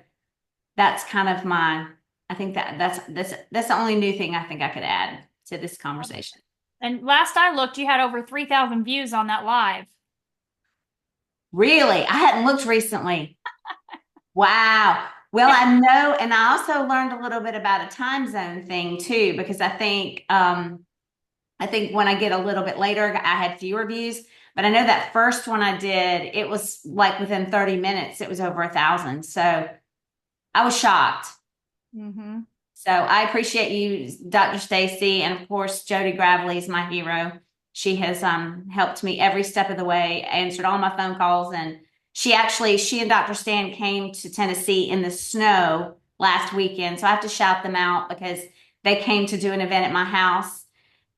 that's kind of I think that's the only new thing I think I could add to this conversation. And last I looked, you had over 3,000 views on that live. Really? I hadn't looked recently. Wow. Well, I know, and I also learned a little bit about a time zone thing too, because I think when I get a little bit later, I had fewer views. But I know that first one I did, it was like within 30 minutes, it was over 1,000. So I was shocked. Mm-hmm. So I appreciate you, Dr. Stacy, and of course, Jody Gravely is my hero. She has helped me every step of the way, answered all my phone calls, and she and Dr. Stan came to Tennessee in the snow last weekend. So I have to shout them out because they came to do an event at my house,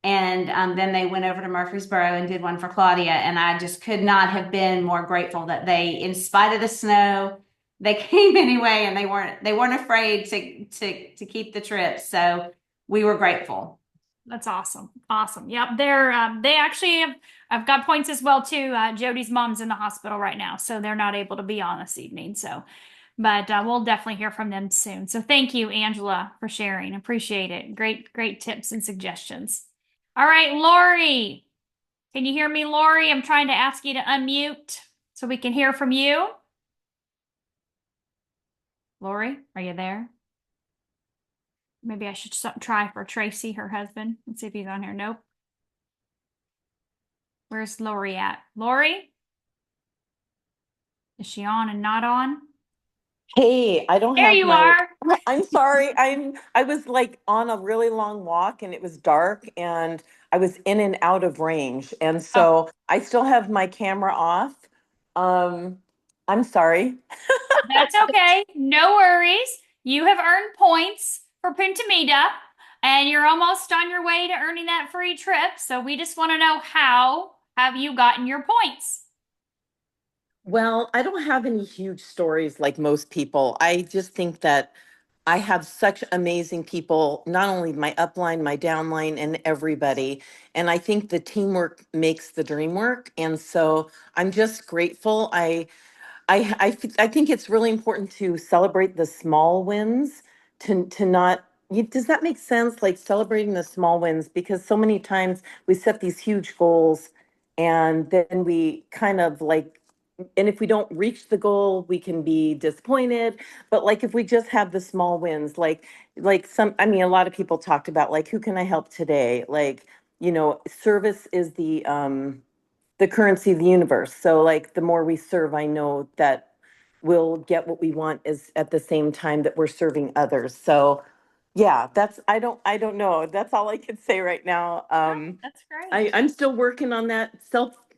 and then they went over to Murfreesboro and did one for Claudia, and I just could not have been more grateful that they, in spite of the snow, they came anyway, and they weren't afraid to keep the trip. So we were grateful. That's awesome. Awesome. Yep. They actually I've got points as well too. Jody's mom's in the hospital right now, so they're not able to be on this evening. So, but we'll definitely hear from them soon. So thank you, Angela, for sharing. Appreciate it. Great tips and suggestions. All right, Lori. Can you hear me, Lori? I'm trying to ask you to unmute so we can hear from you. Lori, are you there? Maybe I should try for Tracy, her husband. Let's see if he's on here. Nope. Where's Lori at? Lori? Is she on and not on? Hey, I don't There have you my, are. I'm sorry. I was like on a really long walk and it was dark and I was in and out of range. And Oh, so I still have my camera off. I'm sorry. that's okay. No worries. You have earned points for PUNTA MITA, and you're almost on your way to earning that free trip. So we just want to know, how have you gotten your points? Well, I don't have any huge stories like most people. I just think that I have such amazing people, not only my upline, my downline, and everybody. And I think the teamwork makes the dream work. And so I'm just grateful. I think it's really important to celebrate the small wins, to not, does that make sense? Like celebrating the small wins, because so many times we set these huge goals and then we kind of like, and if we don't reach the goal, we can be disappointed. But like if we just have the small wins, I mean, a lot of people talked about like, who can I help today? Like, service is the currency of the universe. So like the more we serve, I know that we'll get what we want is at the same time that we're serving others. So yeah, I don't know. That's all I can say right now. That's great. I'm still working on that.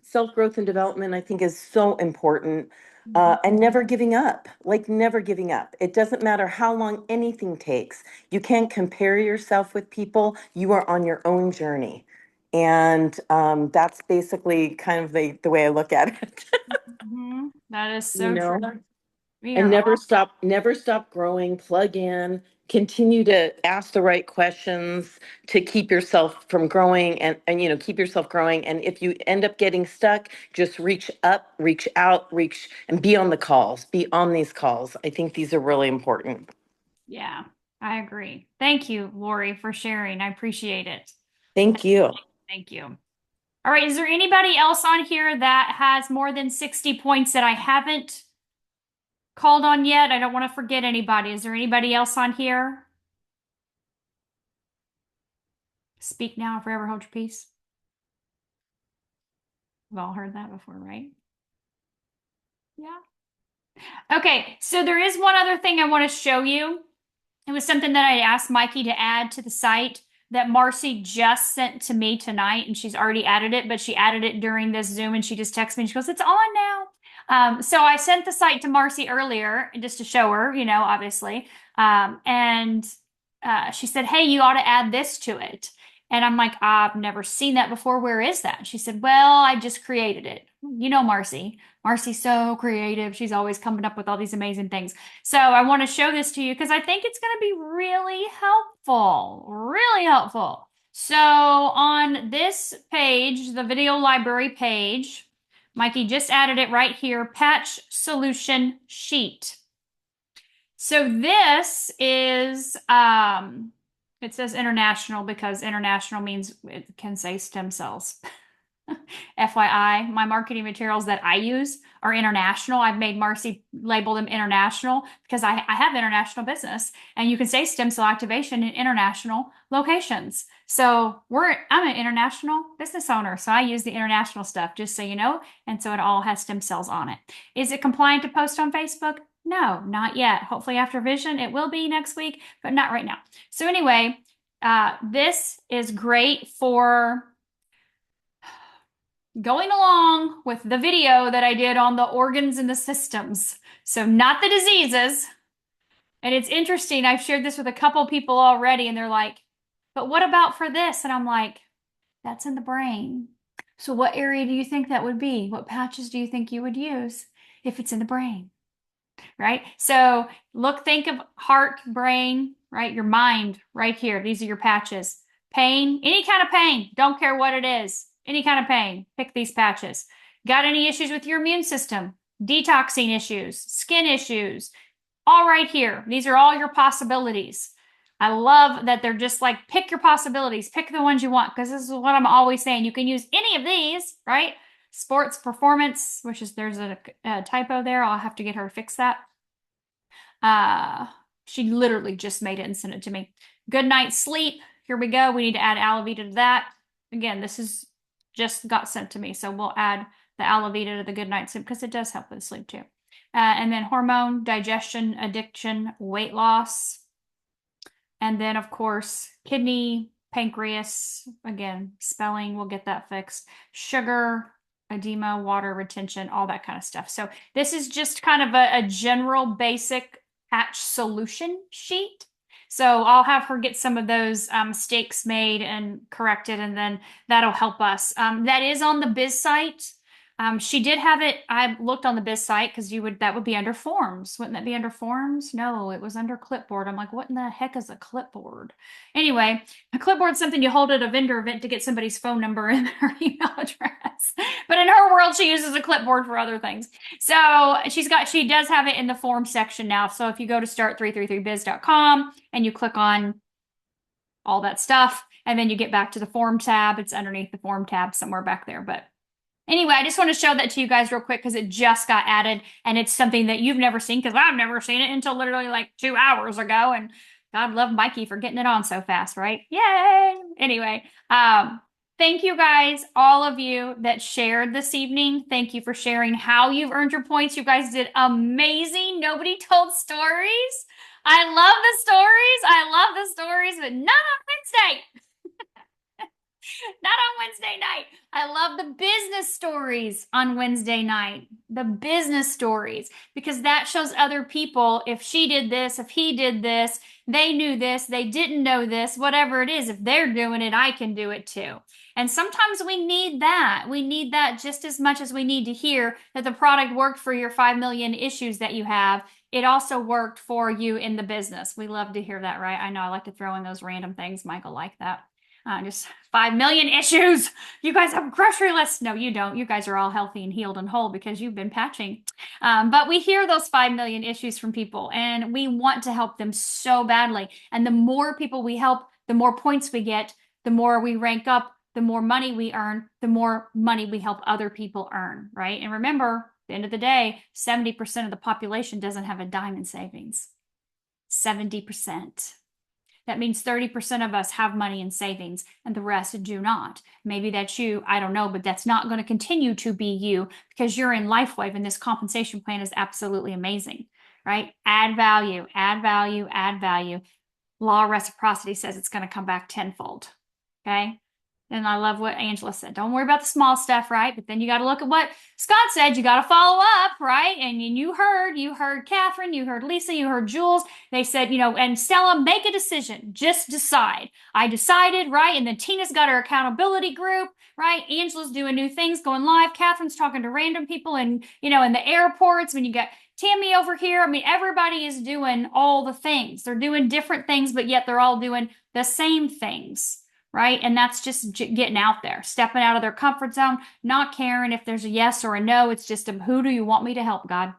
Self growth and development, I think, is so important. And never giving up, like never giving up. It doesn't matter how long anything takes. You can't compare yourself with people. You are on your own journey. And that's basically kind of the way I look at it. That is you so know, true. We and are all never stop growing, plug in, continue to ask the right questions to keep yourself from growing and keep yourself growing. And if you end up getting stuck, just reach up, reach out, reach and be on the calls, be on these calls. I think these are really important. Yeah, I agree. Thank you, Lori, for sharing. I appreciate it. Thank you. Thank you. All right, is there anybody else on here that has more than 60 points that I haven't called on yet? I don't want to forget anybody. Is there anybody else on here? Speak now or forever hold your peace. We've all heard that before, right? Yeah. Okay, so there is one other thing I want to show you. It was something that I asked Mikey to add to the site that Marcy just sent to me tonight, and she's already added it, but she added it during this Zoom, and she just texted me and she goes, "It's on now." So I sent the site to Marcy earlier just to show her, obviously. And she said, "Hey, you ought to add this to it." And I'm like, "I've never seen that before. Where is that?" And she said, "Well, I just created it." Marcy. Marcy's so creative. She's always coming up with all these amazing things. So I want to show this to you because I think it's going to be really helpful. Really helpful. So on this page, the video library page, Mikey just added it right here, patch solution sheet. So this is, it says international because international means it can say stem cells. FYI, my marketing materials that I use are international. I've made Marcy label them international because I have international business, and you can say stem cell activation in international locations. So I'm an international business owner, so I use the international stuff, just so you know, and so it all has stem cells on it. Is it compliant to post on Facebook? No, not yet. Hopefully after Vision, it will be next week, but not right now. So anyway, this is great for going along with the video that I did on the organs and the systems. So not the diseases. And it's interesting. I've shared this with a couple people already, and they're like, "But what about for this?" And I'm like, "That's in the brain. So what area do you think that would be? What patches do you think you would use if it's in the brain?" Right? So think of heart, brain, right? Your mind right here. These are your patches. Pain, any kind of pain. Don't care what it is. Any kind of pain, pick these patches. Got any issues with your immune system? Detoxing issues, skin issues, all right here. These are all your possibilities. I love that they're just like, pick your possibilities, pick the ones you want, because this is what I'm always saying. You can use any of these, right? Sports performance, there's a typo there. I'll have to get her to fix that. She literally just made it and sent it to me. Good night's sleep. Here we go. We need to add aloe vera to that. Again, this is just got sent to me. So we'll add the aloe vera to the good night sleep because it does help with sleep too. And then hormone, digestion, addiction, weight loss. And then of course, kidney, pancreas, again, spelling, we'll get that fixed. Sugar, edema, water retention, all that kind of stuff. So this is just kind of a general basic patch solution sheet. So I'll have her get some of those mistakes made and corrected, and then that'll help us. That is on the Biz site. She did have it. I looked on the Biz site because that would be under forms. Wouldn't that be under forms? No, it was under clipboard. I'm like, what in the heck is a clipboard? Anyway, a clipboard is something you hold at a vendor event to get somebody's phone number and their email address. But in her world, she uses a clipboard for other things. So she does have it in the form section now. So if you go to start333biz.com and you click on all that stuff, and then you get back to the form tab, it's underneath the form tab somewhere back there. But anyway, I just want to show that to you guys real quick because it just got added, and it's something that you've never seen because I've never seen it until literally like 2 hours ago. And God love Mikey for getting it on so fast, right? Yay! Anyway, thank you guys, all of you that shared this evening. Thank you for sharing how you've earned your points. You guys did amazing. Nobody told stories. I love the stories, but not on Wednesday. Not on Wednesday night. I love the business stories on Wednesday night. The business stories, because that shows other people if she did this, if he did this, they knew this, they didn't know this, whatever it is. If they're doing it, I can do it too. And sometimes we need that. We need that just as much as we need to hear that the product worked for your 5 million issues that you have. It also worked for you in the business. We love to hear that, right? I know I like to throw in those random things. Michael like that. Just 5 million issues. You guys have a grocery list. No, you don't. You guys are all healthy and healed and whole because you've been patching. But we hear those 5 million issues from people, and we want to help them so badly. And the more people we help, the more points we get, the more we rank up, the more money we earn, the more money we help other people earn, right? And remember, at the end of the day, 70% of the population doesn't have a dime in savings. 70%. That means 30% of us have money in savings and the rest do not. Maybe that's you, I don't know, but that's not going to continue to be you because you're in LifeWave and this compensation plan is absolutely amazing, right? Add value, add value, add value. Law of reciprocity says it's going to come back tenfold. Okay. And I love what Angela said. Don't worry about the small stuff, right? But then you got to look at what Scott said. You got to follow up, right? And you heard Catherine, you heard Lisa, you heard Jules. They said, and Stella, make a decision. Just decide. I decided, right? And then Tina's got her accountability group, right? Angela's doing new things, going live. Catherine's talking to random people and, in the airports when you get Tammy over here. I mean, everybody is doing all the things. They're doing different things, but yet they're all doing the same things. Right? And that's just getting out there, stepping out of their comfort zone, not caring if there's a yes or a no. It's just who do you want me to help, God?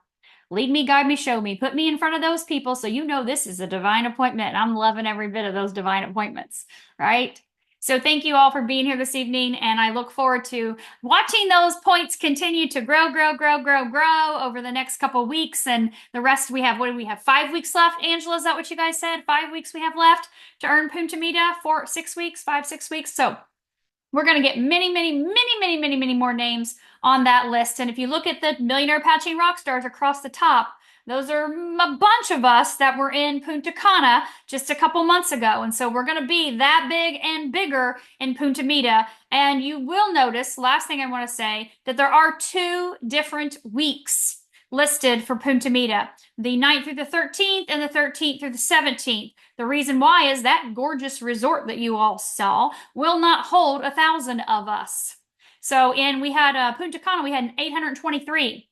Lead me, guide me, show me. Put me in front of those people so this is a divine appointment. I'm loving every bit of those divine appointments, right? So thank you all for being here this evening, and I look forward to watching those points continue to grow over the next couple of weeks. And the rest we have, what do we have? 5 weeks left. Angela, is that what you guys said? 5 weeks we have left to earn Punta MITA for 6 weeks, 5-6 weeks. So we're going to get many more names on that list. And if you look at the Millionaire Apache Rock Stars across the top, those are a bunch of us that were in Punta Cana just a couple months ago. And so we're going to be that big and bigger in Punta MITA. And you will notice, last thing I want to say, that there are 2 different weeks listed for Punta MITA, the 9th through the 13th and the 13th through the 17th. The reason why is that gorgeous resort that you all saw will not hold 1,000 of us. So we had Punta Cana, we had 823.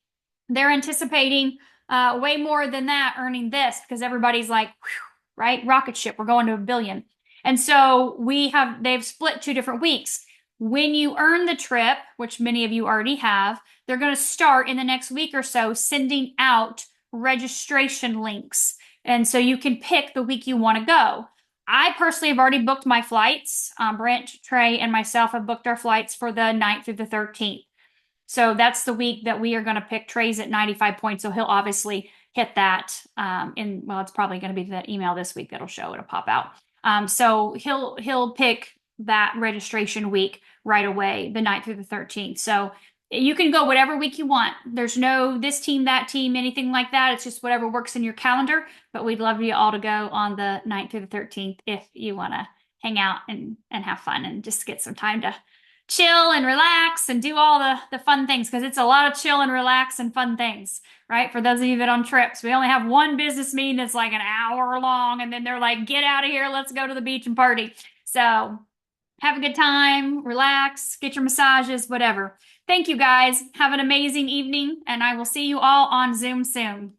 They're anticipating way more than that earning this because everybody's like, whew, right? Rocket ship, we're going to 1 billion. And so they've split 2 different weeks. When you earn the trip, which many of you already have, they're going to start in the next week or so sending out registration links. And so you can pick the week you want to go. I personally have already booked my flights. Brent, Trey, and myself have booked our flights for the 9th through the 13th. So that's the week that we are going to pick. Trey's at 95 points, so he'll obviously hit that. It's probably going to be the email this week that'll show. It'll pop out. So he'll pick that registration week right away, the 9th through the 13th. So you can go whatever week you want. There's no this team, that team, anything like that. It's just whatever works in your calendar. But we'd love you all to go on the 9th through the 13th if you want to hang out and have fun and just get some time to chill and relax and do all the fun things, because it's a lot of chill and relax and fun things, right? For those of you that on trips, we only have one business meeting that's like an hour long, and then they're like, get out of here, let's go to the beach and party. So have a good time, relax, get your massages, whatever. Thank you guys. Have an amazing evening, and I will see you all on Zoom soon.